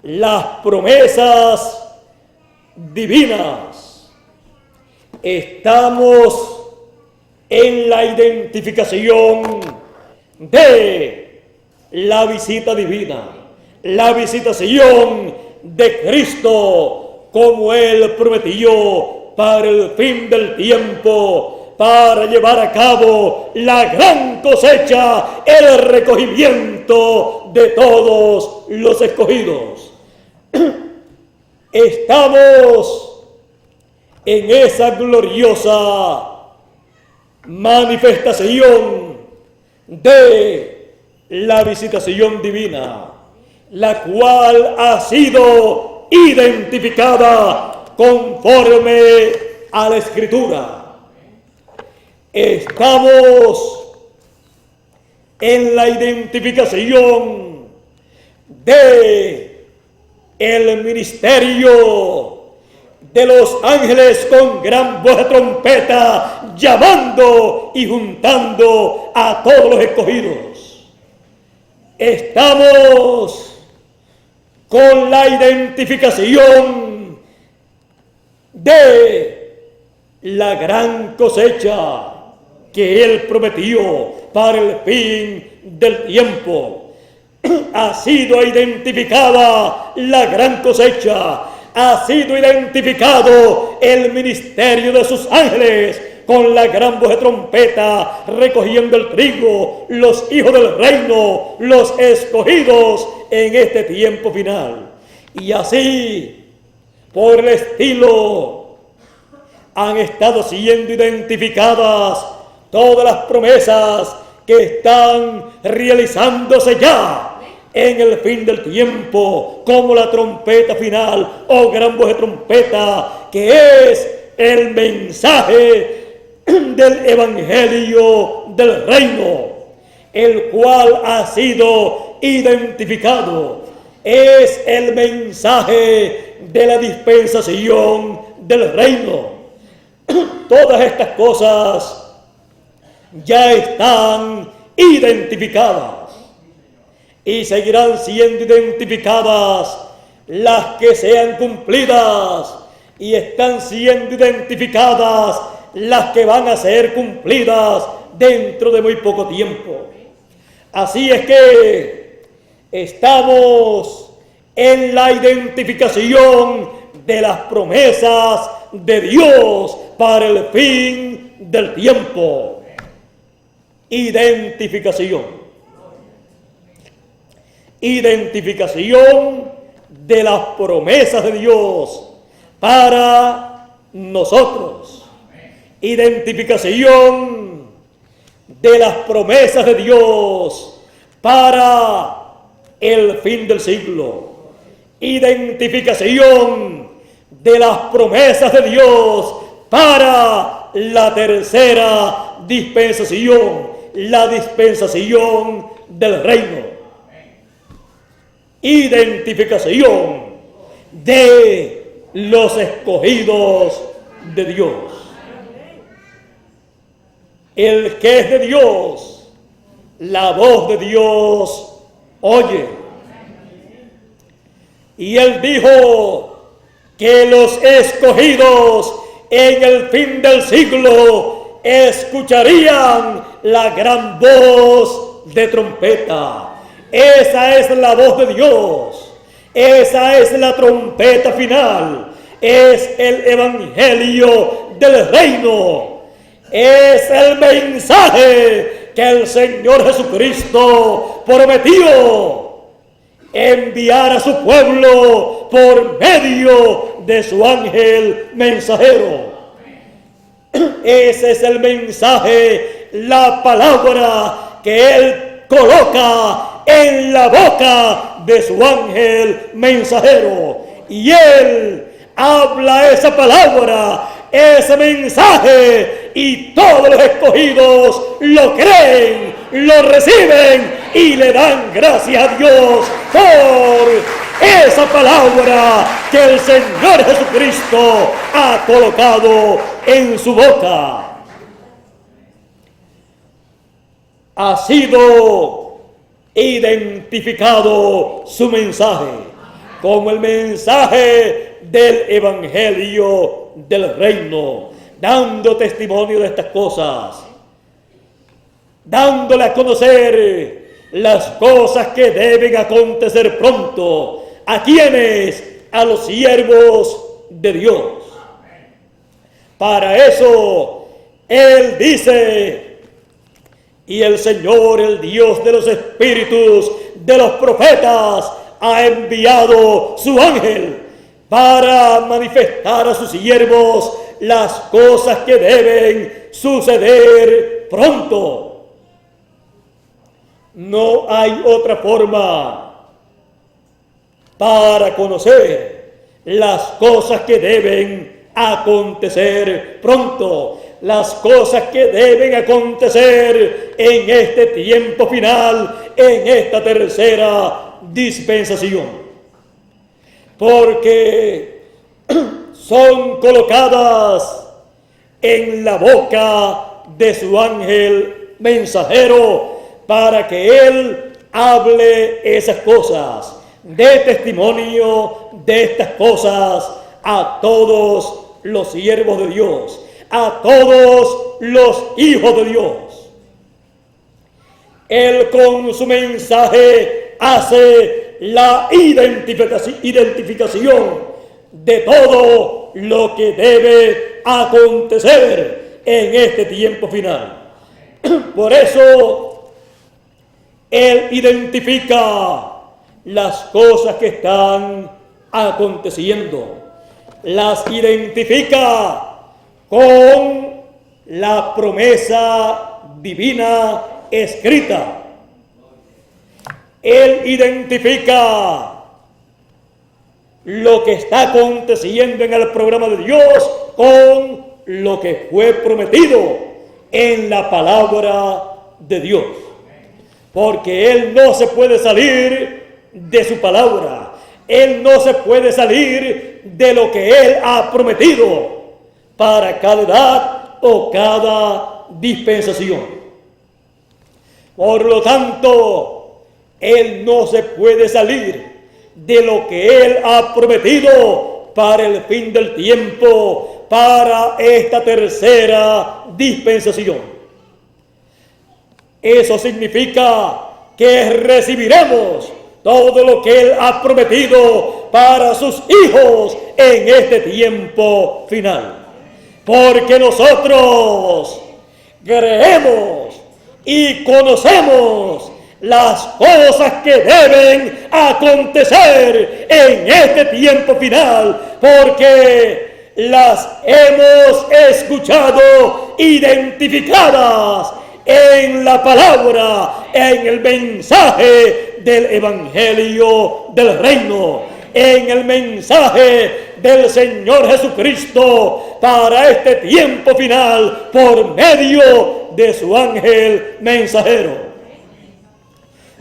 las promesas divinas. Estamos en la identificación de la visita divina, la visitación de Cristo, como Él prometió para el fin del tiempo, para llevar a cabo la gran cosecha, el recogimiento de todos los escogidos. Estamos en esa gloriosa manifestación de la visitación divina, la cual ha sido identificada conforme a la Escritura. Estamos en la identificación de el ministerio de los ángeles con gran voz de trompeta, llamando y juntando a todos los escogidos. Estamos con la identificación de la gran cosecha que Él prometió para el fin del tiempo. Ha sido identificada la gran cosecha, ha sido identificado el ministerio de sus ángeles con la gran voz de trompeta, recogiendo el trigo, los hijos del reino, los escogidos en este tiempo final. Y así, por el estilo, han estado siendo identificadas todas las promesas que están realizándose ya en el fin del tiempo, como la trompeta final o gran voz de trompeta, que es el mensaje del evangelio del reino, el cual ha sido identificado. Es el mensaje de la dispensación del reino. Todas estas cosas ya están identificadas y seguirán siendo identificadas las que sean cumplidas, y están siendo identificadas las que van a ser cumplidas dentro de muy poco tiempo. Así es que estamos en la identificación de las promesas de Dios para el fin del tiempo. Identificación. Identificación de las promesas de Dios para nosotros. Identificación de las promesas de Dios para el fin del siglo. Identificación de las promesas de Dios para la tercera dispensación, la dispensación del reino. Identificación de los escogidos de Dios. El que es de Dios, la voz de Dios oye. Y Él dijo que los escogidos en el fin del siglo escucharían la gran voz de trompeta. Esa es la voz de Dios. Esa es la trompeta final. Es el evangelio del reino. Es el mensaje que el Señor Jesucristo prometió enviar a su pueblo por medio de su ángel mensajero. Ese es el mensaje, la palabra que Él coloca en la boca de su ángel mensajero. Y Él habla esa palabra, ese mensaje, y todos los escogidos lo creen, lo reciben y le dan gracias a Dios por esa palabra que el Señor Jesucristo ha colocado en su boca. Ha sido identificado su mensaje como el mensaje del evangelio del reino, dando testimonio de estas cosas, dándole a conocer las cosas que deben acontecer pronto. ¿A quiénes? A los siervos de Dios. Para eso Él dice: y el Señor, el Dios de los espíritus de los profetas, ha enviado su ángel para manifestar a sus siervos las cosas que deben suceder pronto. No hay otra forma para conocer las cosas que deben acontecer pronto, las cosas que deben acontecer en este tiempo final, en esta tercera dispensación, porque son colocadas en la boca de su ángel mensajero para que Él hable esas cosas, dé testimonio de estas cosas a todos los siervos de Dios, a todos los hijos de Dios. Él con su mensaje hace la identificación de todo lo que debe acontecer en este tiempo final. Por eso, Él identifica las cosas que están aconteciendo. Las identifica con la promesa divina escrita. Él identifica lo que está aconteciendo en el programa de Dios con lo que fue prometido en la palabra de Dios. Porque Él no se puede salir de su palabra. Él no se puede salir de lo que Él ha prometido para cada edad o cada dispensación. Por lo tanto, Él no se puede salir de lo que Él ha prometido para el fin del tiempo, para esta tercera dispensación. Eso significa que recibiremos todo lo que Él ha prometido para sus hijos en este tiempo final. Porque nosotros creemos y conocemos las cosas que deben acontecer en este tiempo final, porque las hemos escuchado identificadas en la palabra, en el mensaje del Evangelio del Reino, en el mensaje del Señor Jesucristo para este tiempo final por medio de su ángel mensajero.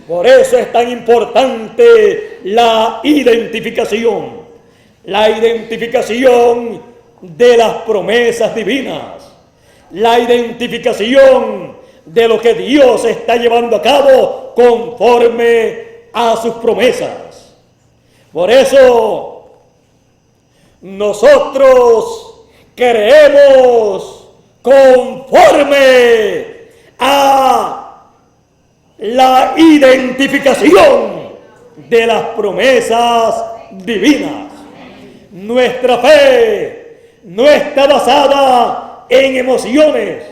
Por eso es tan importante la identificación de las promesas divinas, la identificación de lo que Dios está llevando a cabo conforme a sus promesas. Por eso nosotros creemos conforme a la identificación de las promesas divinas. Nuestra fe no está basada en emociones,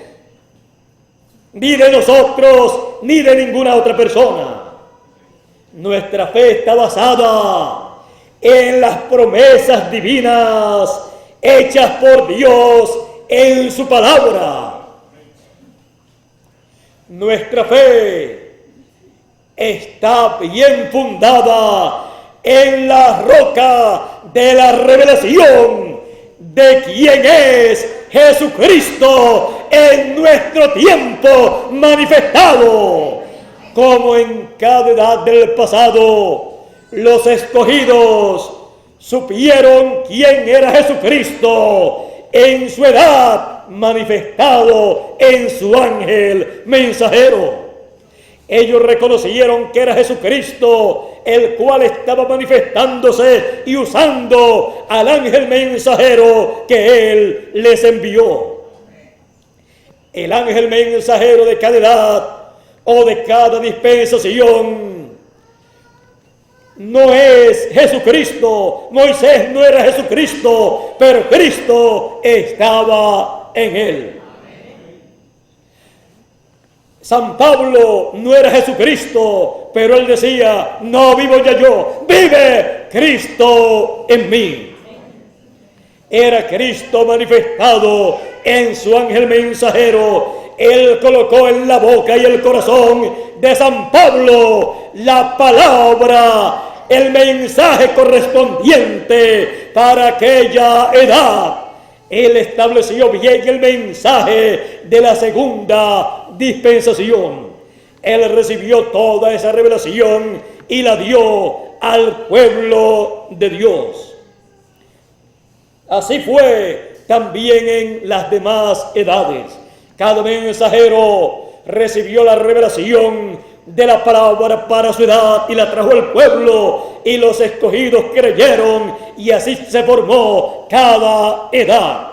ni de nosotros, ni de ninguna otra persona. Nuestra fe está basada en las promesas divinas hechas por Dios en su palabra. Nuestra fe está bien fundada en la roca de la revelación de quién es Jesucristo en nuestro tiempo manifestado. Como en cada edad del pasado, los escogidos supieron quién era Jesucristo en su edad manifestado en su ángel mensajero. Ellos reconocieron que era Jesucristo, el cual estaba manifestándose y usando al ángel mensajero que Él les envió. El ángel mensajero de cada edad o de cada dispensación no es Jesucristo. Moisés no era Jesucristo, pero Cristo estaba en él. San Pablo no era Jesucristo, pero él decía: no vivo ya yo, vive Cristo en mí. Era Cristo manifestado en su ángel mensajero. Él colocó en la boca y el corazón de San Pablo la palabra, el mensaje correspondiente para aquella edad. Él estableció bien el mensaje de la segunda dispensación. Él recibió toda esa revelación y la dio al pueblo de Dios. Así fue también en las demás edades. Cada mensajero recibió la revelación de la palabra para su edad y la trajo al pueblo, y los escogidos creyeron, y así se formó cada edad.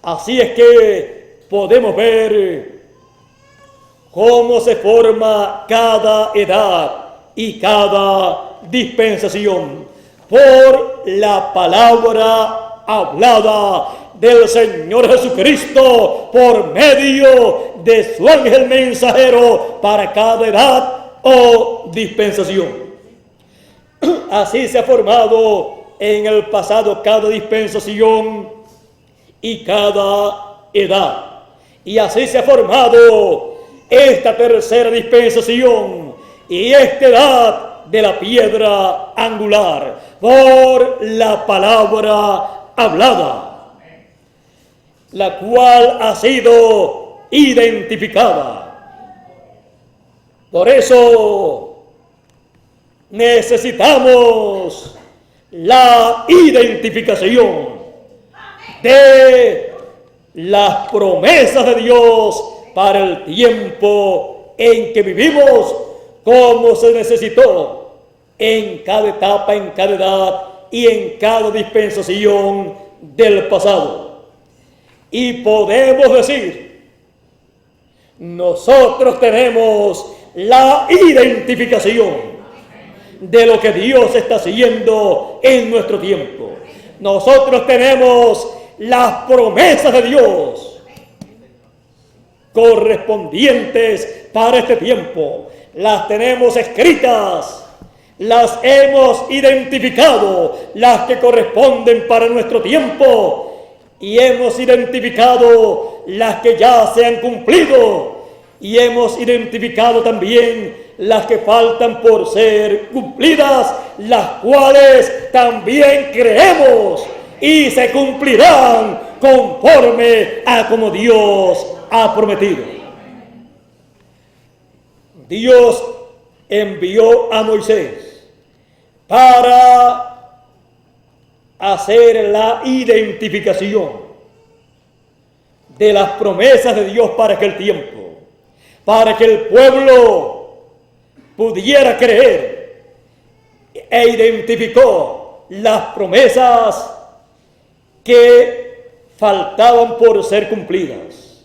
Así es que podemos ver cómo se forma cada edad y cada dispensación por la palabra hablada del Señor Jesucristo por medio de su ángel mensajero para cada edad o dispensación. Así se ha formado en el pasado cada dispensación y cada edad. Y así se ha formado esta tercera dispensación y esta edad de la piedra angular por la palabra hablada, la cual ha sido identificada. Por eso necesitamos la identificación de las promesas de Dios para el tiempo en que vivimos, como se necesitó en cada etapa, en cada edad y en cada dispensación del pasado. Y podemos decir, nosotros tenemos la identificación de lo que Dios está haciendo en nuestro tiempo. Nosotros tenemos las promesas de Dios correspondientes para este tiempo. Las tenemos escritas, las hemos identificado, las que corresponden para nuestro tiempo, y hemos identificado las que ya se han cumplido, y hemos identificado también las que faltan por ser cumplidas, las cuales también creemos y se cumplirán conforme a como Dios ha prometido. Dios envió a Moisés para hacer la identificación de las promesas de Dios para aquel tiempo, para que el pueblo pudiera creer, e identificó las promesas que faltaban por ser cumplidas.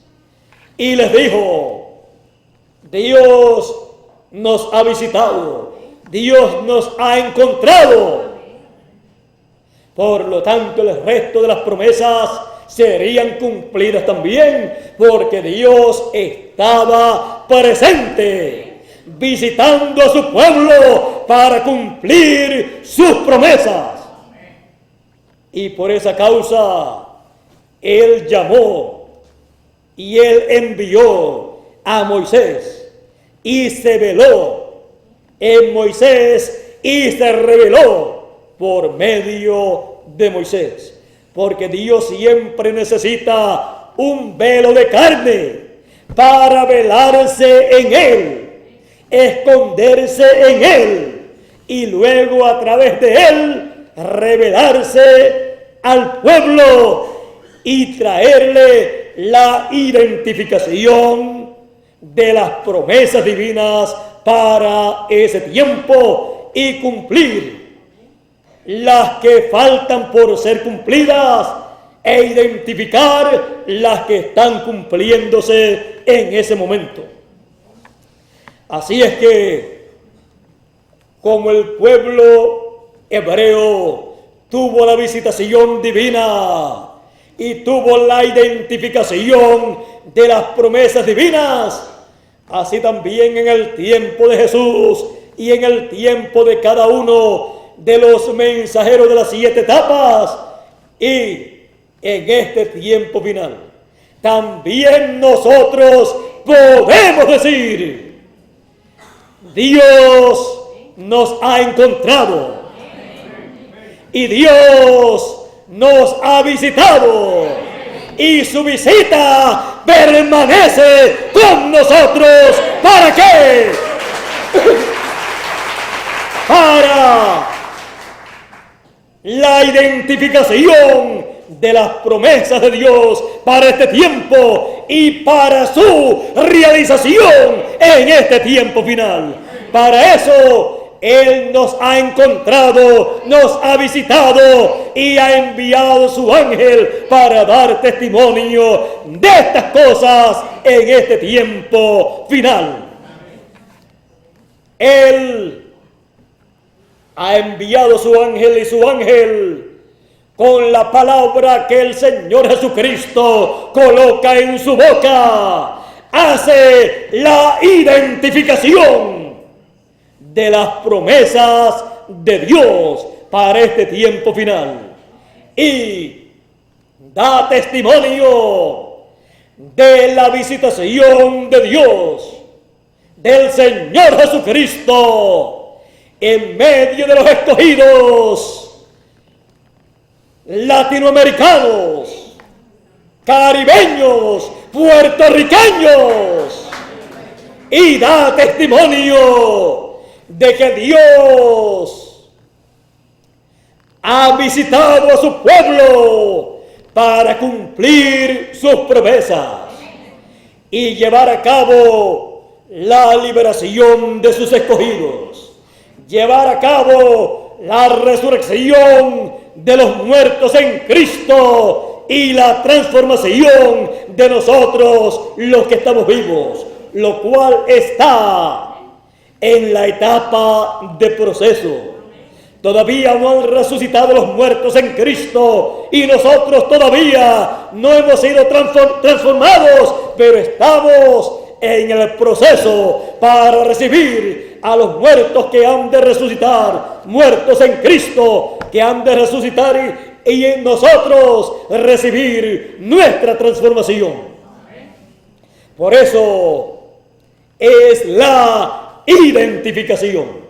Y les dijo, Dios nos ha visitado, Dios nos ha encontrado. Por lo tanto, el resto de las promesas serían cumplidas también, porque Dios estaba presente, visitando a su pueblo para cumplir sus promesas. Y por esa causa, Él llamó y Él envió a Moisés, y se veló en Moisés y se reveló por medio de Moisés, porque Dios siempre necesita un velo de carne para velarse en Él, esconderse en Él y luego a través de Él revelarse al pueblo y traerle la identificación de las promesas divinas para ese tiempo y cumplir las que faltan por ser cumplidas e identificar las que están cumpliéndose en ese momento. Así es que, como el pueblo hebreo tuvo la visitación divina y tuvo la identificación de las promesas divinas, así también en el tiempo de Jesús y en el tiempo de cada uno de los mensajeros de las 7 etapas, y en este tiempo final, también nosotros podemos decir, Dios nos ha encontrado y Dios nos ha visitado, y su visita permanece con nosotros. ¿Para qué? Para la identificación de las promesas de Dios para este tiempo y para su realización en este tiempo final. Para eso Él nos ha encontrado, nos ha visitado y ha enviado su ángel para dar testimonio de estas cosas en este tiempo final. Él ha enviado su ángel y su ángel, con la palabra que el Señor Jesucristo coloca en su boca, hace la identificación de las promesas de Dios para este tiempo final y da testimonio de la visitación de Dios, del Señor Jesucristo en medio de los escogidos latinoamericanos, caribeños, puertorriqueños, y da testimonio de que Dios ha visitado a su pueblo para cumplir sus promesas y llevar a cabo la liberación de sus escogidos, llevar a cabo la resurrección de los muertos en Cristo y la transformación de nosotros los que estamos vivos, lo cual está en la etapa de proceso. Todavía no han resucitado los muertos en Cristo y nosotros todavía no hemos sido transformados, pero estamos en el proceso para recibir a los muertos que han de resucitar, muertos en Cristo que han de resucitar y en nosotros recibir nuestra transformación. Por eso es la identificación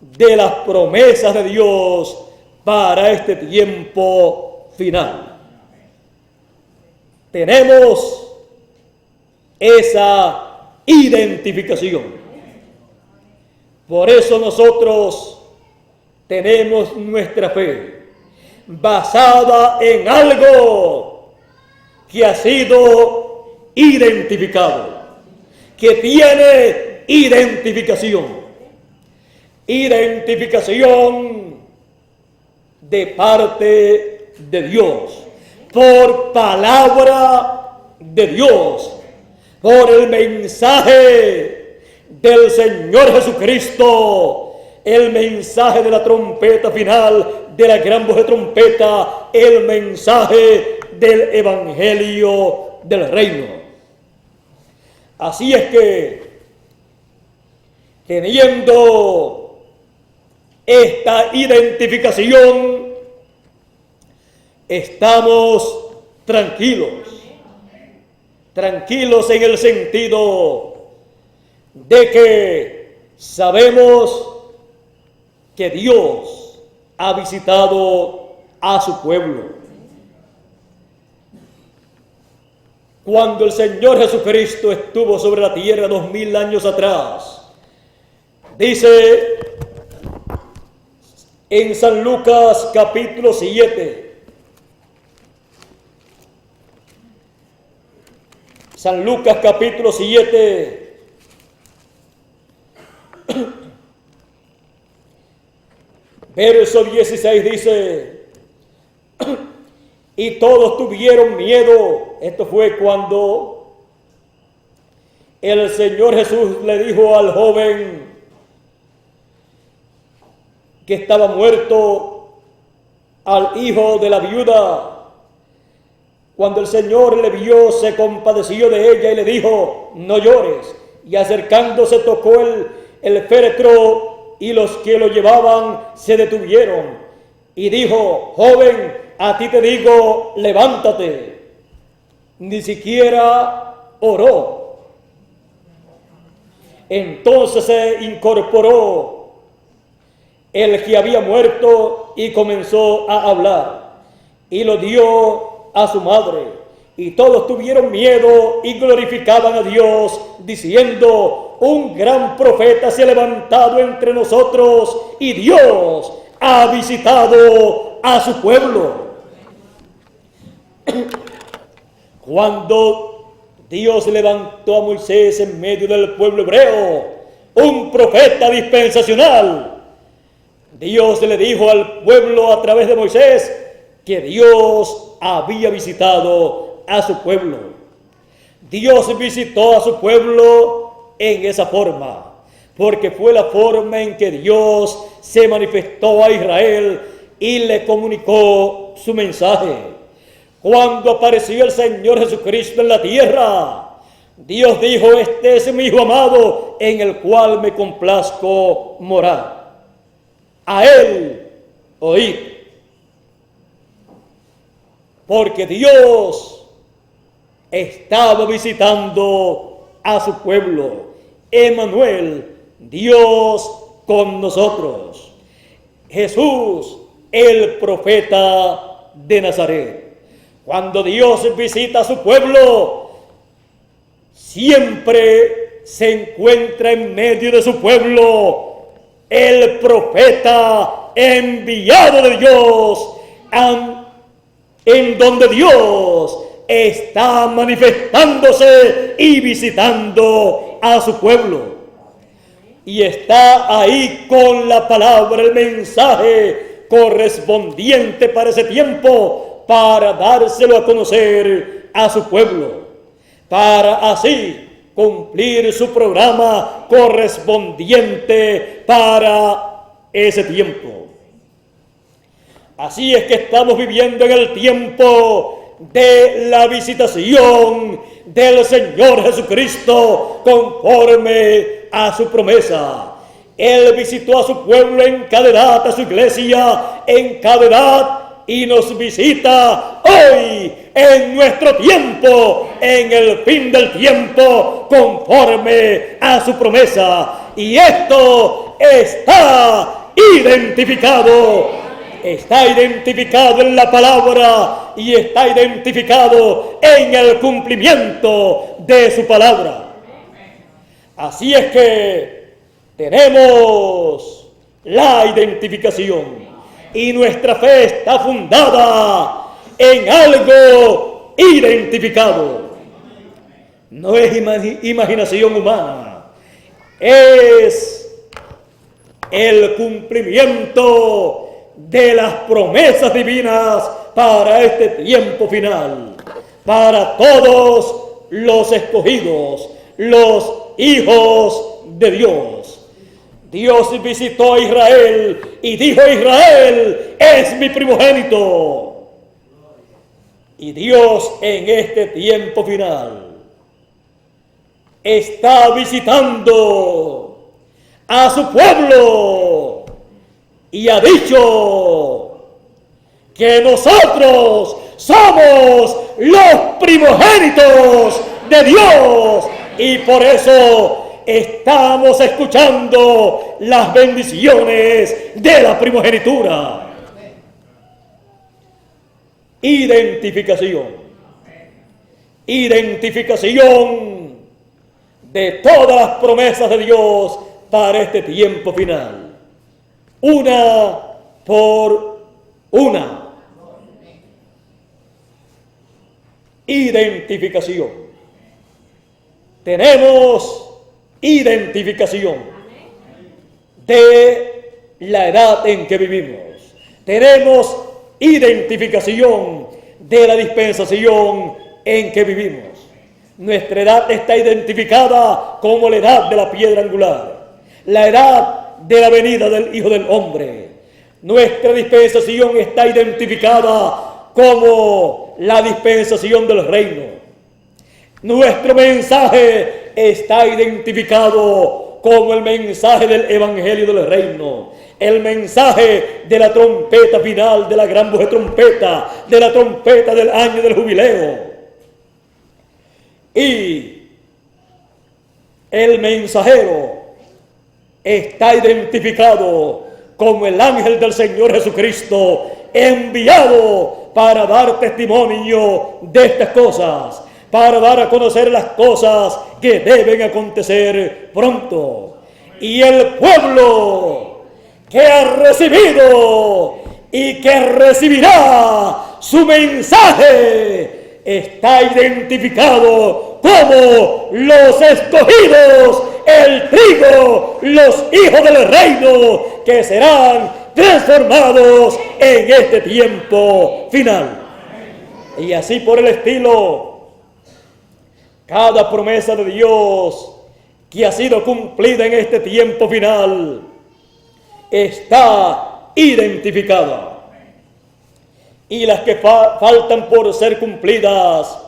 de las promesas de Dios para este tiempo final. Tenemos esa identificación. Por eso nosotros tenemos nuestra fe basada en algo que ha sido identificado, que tiene identificación de parte de Dios, por palabra de Dios, por el mensaje del Señor Jesucristo, el mensaje de la trompeta final, de la gran voz de trompeta, el mensaje del Evangelio del reino. Así es que, teniendo esta identificación, estamos tranquilos en el sentido de que sabemos que Dios ha visitado a su pueblo. Cuando el Señor Jesucristo estuvo sobre la tierra 2000 años atrás, dice en San Lucas capítulo 7, San Lucas capítulo 7, verso 16 dice: y todos tuvieron miedo. Esto fue cuando el Señor Jesús le dijo al joven que estaba muerto, al hijo de la viuda. Cuando el Señor le vio, se compadeció de ella y le dijo: no llores. Y acercándose tocó el féretro, y los que lo llevaban se detuvieron. Y dijo: joven, a ti te digo, levántate. Ni siquiera oró. Entonces se incorporó el que había muerto y comenzó a hablar, y lo dio a su madre. Y todos tuvieron miedo y glorificaban a Dios, diciendo: un gran profeta se ha levantado entre nosotros, y Dios ha visitado a su pueblo. Cuando Dios levantó a Moisés en medio del pueblo hebreo, un profeta dispensacional. Dios le dijo al pueblo a través de Moisés que Dios había visitado a su pueblo. Dios visitó a su pueblo en esa forma, porque fue la forma en que Dios se manifestó a Israel y le comunicó su mensaje. Cuando apareció el Señor Jesucristo en la tierra, Dios dijo: este es mi Hijo amado, en el cual me complazco morar. A Él oíd. Porque Dios estaba visitando a su pueblo. Emmanuel, Dios con nosotros. Jesús, el profeta de Nazaret. Cuando Dios visita a su pueblo, siempre se encuentra en medio de su pueblo el profeta enviado de Dios, en donde Dios está manifestándose y visitando a su pueblo. Y está ahí con la palabra, el mensaje correspondiente para ese tiempo, para dárselo a conocer a su pueblo, para así cumplir su programa correspondiente para ese tiempo. Así es que estamos viviendo en el tiempo de la visitación del Señor Jesucristo conforme a su promesa. Él visitó a su pueblo en cada edad, a su iglesia en cada edad, y nos visita hoy en nuestro tiempo, en el fin del tiempo, conforme a su promesa. Y esto está identificado en la palabra y está identificado en el cumplimiento de su palabra. Así es que tenemos la identificación. Y nuestra fe está fundada en algo identificado. No es imaginación humana, es el cumplimiento de las promesas divinas para este tiempo final, para todos los escogidos, los hijos de Dios. Dios visitó a Israel y dijo: Israel es mi primogénito. Y Dios en este tiempo final está visitando a su pueblo y ha dicho que nosotros somos los primogénitos de Dios, y por eso estamos escuchando las bendiciones de la primogenitura. Identificación de todas las promesas de Dios para este tiempo final, una por una. Identificación. Tenemos identificación de la edad en que vivimos. Tenemos identificación de la dispensación en que vivimos. Nuestra edad está identificada como la edad de la piedra angular, la edad de la venida del Hijo del Hombre. Nuestra dispensación está identificada como la dispensación del reino. Nuestro mensaje está identificado como el mensaje del Evangelio del Reino, el mensaje de la trompeta final, de la gran voz de trompeta, de la trompeta del año del jubileo. Y el mensajero está identificado como el ángel del Señor Jesucristo, enviado para dar testimonio de estas cosas, para dar a conocer las cosas que deben acontecer pronto. Y el pueblo que ha recibido y que recibirá su mensaje está identificado como los escogidos, el trigo, los hijos del reino, que serán transformados en este tiempo final. Y así por el estilo, cada promesa de Dios que ha sido cumplida en este tiempo final está identificada. Y las que faltan por ser cumplidas,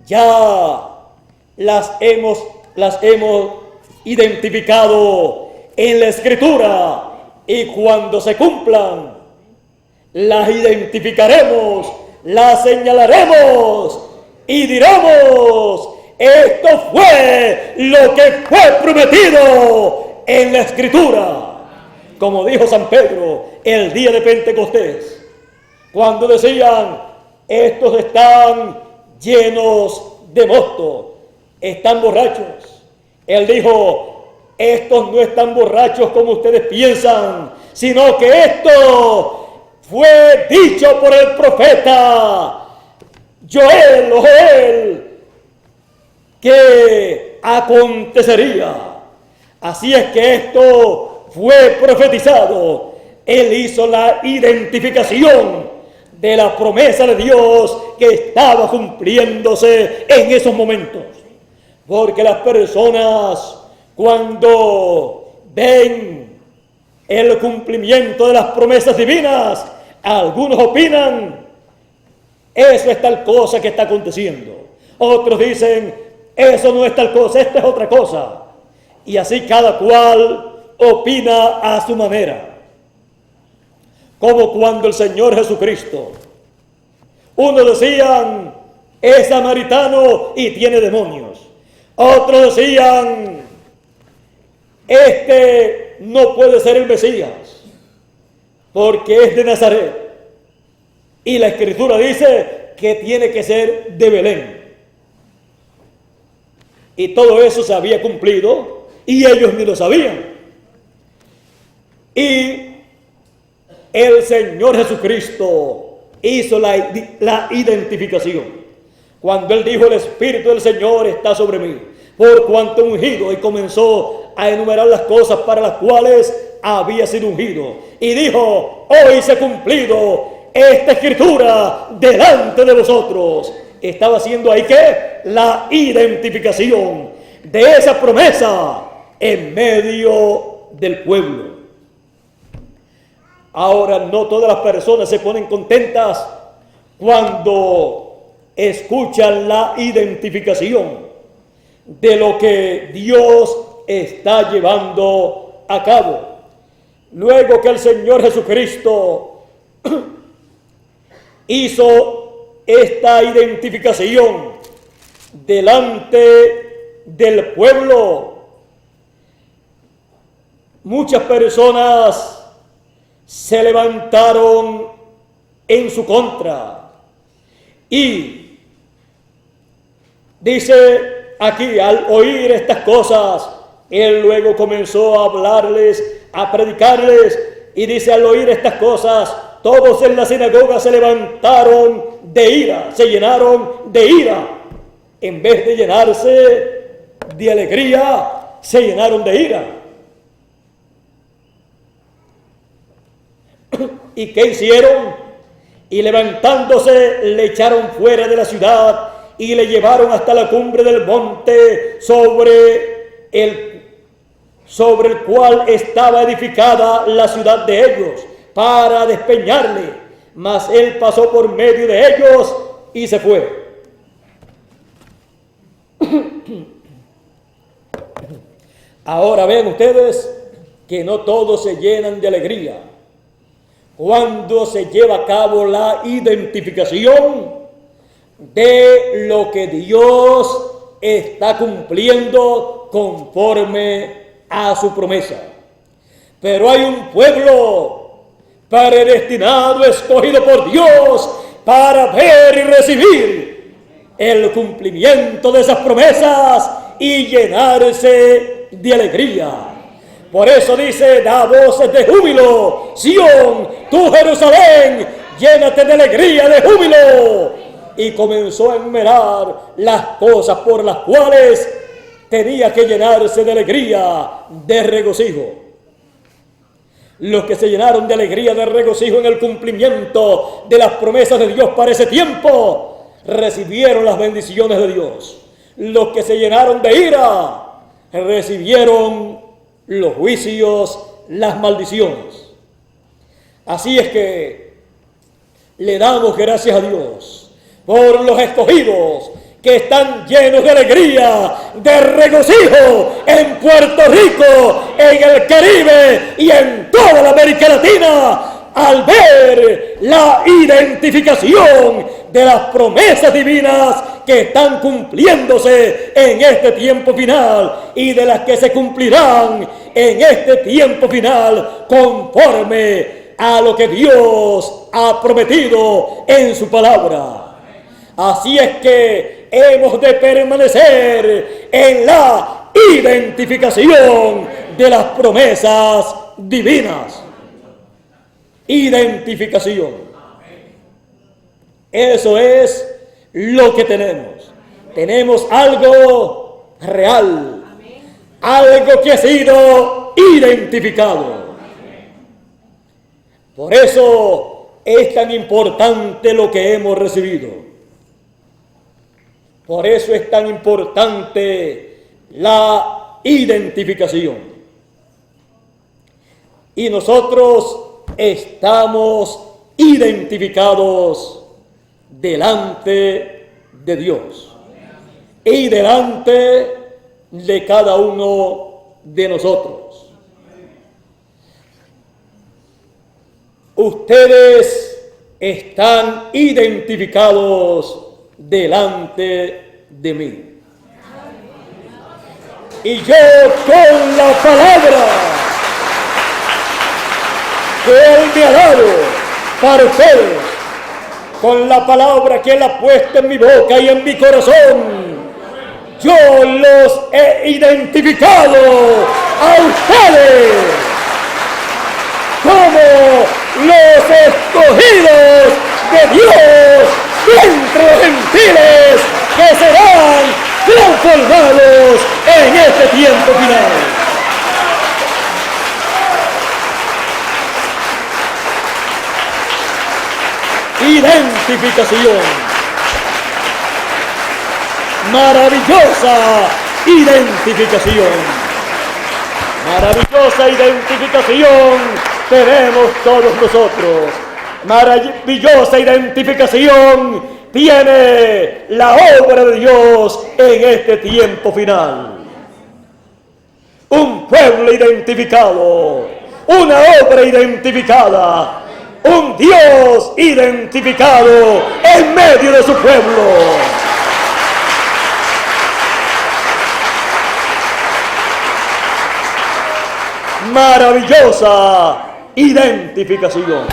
ya las hemos identificado en la Escritura, y cuando se cumplan, las identificaremos, las señalaremos y diremos: esto fue lo que fue prometido en la Escritura. Como dijo San Pedro el día de Pentecostés, cuando decían: estos están llenos de mosto, están borrachos. Él dijo: estos no están borrachos como ustedes piensan, sino que esto fue dicho por el profeta Joel, que acontecería. Así es que esto fue profetizado. Él hizo la identificación de la promesa de Dios que estaba cumpliéndose en esos momentos. Porque las personas, cuando ven el cumplimiento de las promesas divinas, algunos opinan: eso es tal cosa que está aconteciendo. Otros dicen: eso no es tal cosa, esto es otra cosa. Y así cada cual opina a su manera. Como cuando el Señor Jesucristo, unos decían: es samaritano y tiene demonios. Otros decían: este no puede ser el Mesías, porque es de Nazaret. Y la Escritura dice que tiene que ser de Belén. Y todo eso se había cumplido y ellos ni lo sabían. Y el Señor Jesucristo hizo la identificación. Cuando Él dijo: el Espíritu del Señor está sobre mí, por cuanto ungido, y comenzó a enumerar las cosas para las cuales había sido ungido. Y dijo: hoy se ha cumplido esta Escritura delante de vosotros. Estaba haciendo ahí ¿qué? La identificación de esa promesa en medio del pueblo. Ahora, no todas las personas se ponen contentas cuando escuchan la identificación de lo que Dios está llevando a cabo. Luego que el Señor Jesucristo hizo esta identificación delante del pueblo, muchas personas se levantaron en su contra. Y dice aquí: al oír estas cosas, Él luego comenzó a hablarles, a predicarles, y dice: al oír estas cosas, todos en la sinagoga se levantaron de ira, se llenaron de ira. En vez de llenarse de alegría, se llenaron de ira. ¿Y qué hicieron? Y levantándose, le echaron fuera de la ciudad y le llevaron hasta la cumbre del monte sobre el cual estaba edificada la ciudad de ellos, para despeñarle. Mas él pasó por medio de ellos y se fue. Ahora ven ustedes que no todos se llenan de alegría cuando se lleva a cabo la identificación de lo que Dios está cumpliendo conforme a su promesa. Pero hay un pueblo predestinado, escogido por Dios para ver y recibir el cumplimiento de esas promesas y llenarse de alegría. Por eso dice: da voces de júbilo, Sión, tú Jerusalén, llénate de alegría, de júbilo, y comenzó a enumerar las cosas por las cuales tenía que llenarse de alegría, de regocijo. Los que se llenaron de alegría, de regocijo en el cumplimiento de las promesas de Dios para ese tiempo, recibieron las bendiciones de Dios. Los que se llenaron de ira, recibieron los juicios, las maldiciones. Así es que le damos gracias a Dios por los escogidos que están llenos de alegría, de regocijo en Puerto Rico, en el Caribe y en toda la América Latina, al ver la identificación de las promesas divinas que están cumpliéndose en este tiempo final y de las que se cumplirán en este tiempo final conforme a lo que Dios ha prometido en su palabra. Así es que hemos de permanecer en la identificación de las promesas divinas. Identificación. Eso es lo que tenemos. Tenemos algo real, algo que ha sido identificado. Por eso es tan importante lo que hemos recibido. Por eso es tan importante la identificación. Y nosotros estamos identificados delante de Dios y delante de cada uno de nosotros. Ustedes están identificados delante de mí. Y yo con la palabra que Él me ha dado para ustedes, con la palabra que Él ha puesto en mi boca y en mi corazón, yo los he identificado a ustedes como los escogidos de Dios entre los gentiles que serán transformados en este tiempo final. Identificación. Maravillosa identificación. Maravillosa identificación tenemos todos nosotros. Maravillosa identificación tiene la obra de Dios en este tiempo final. Un pueblo identificado, una obra identificada, un Dios identificado en medio de su pueblo. Maravillosa identificación.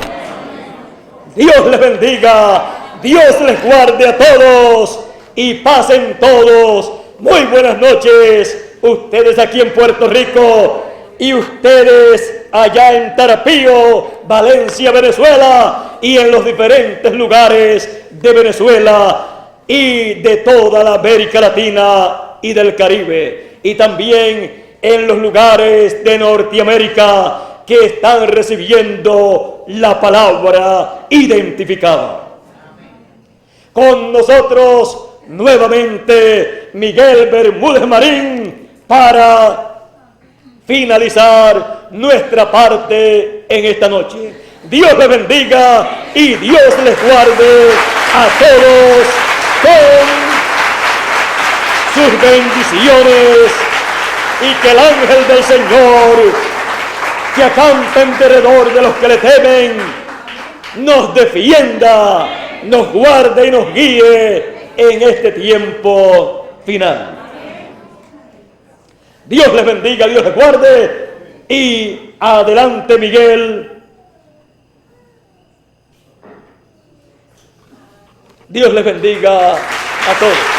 Dios les bendiga, Dios les guarde a todos y pasen todos muy buenas noches, ustedes aquí en Puerto Rico y ustedes allá en Tarapío, Valencia, Venezuela y en los diferentes lugares de Venezuela y de toda la América Latina y del Caribe y también en los lugares de Norteamérica que están recibiendo la palabra identificada. Con nosotros nuevamente Miguel Bermúdez Marín para finalizar nuestra parte en esta noche. Dios les bendiga y Dios les guarde a todos con sus bendiciones y que el ángel del Señor que acampa en derredor de los que le temen, nos defienda, nos guarde y nos guíe en este tiempo final. Dios les bendiga, Dios les guarde y adelante Miguel. Dios les bendiga a todos.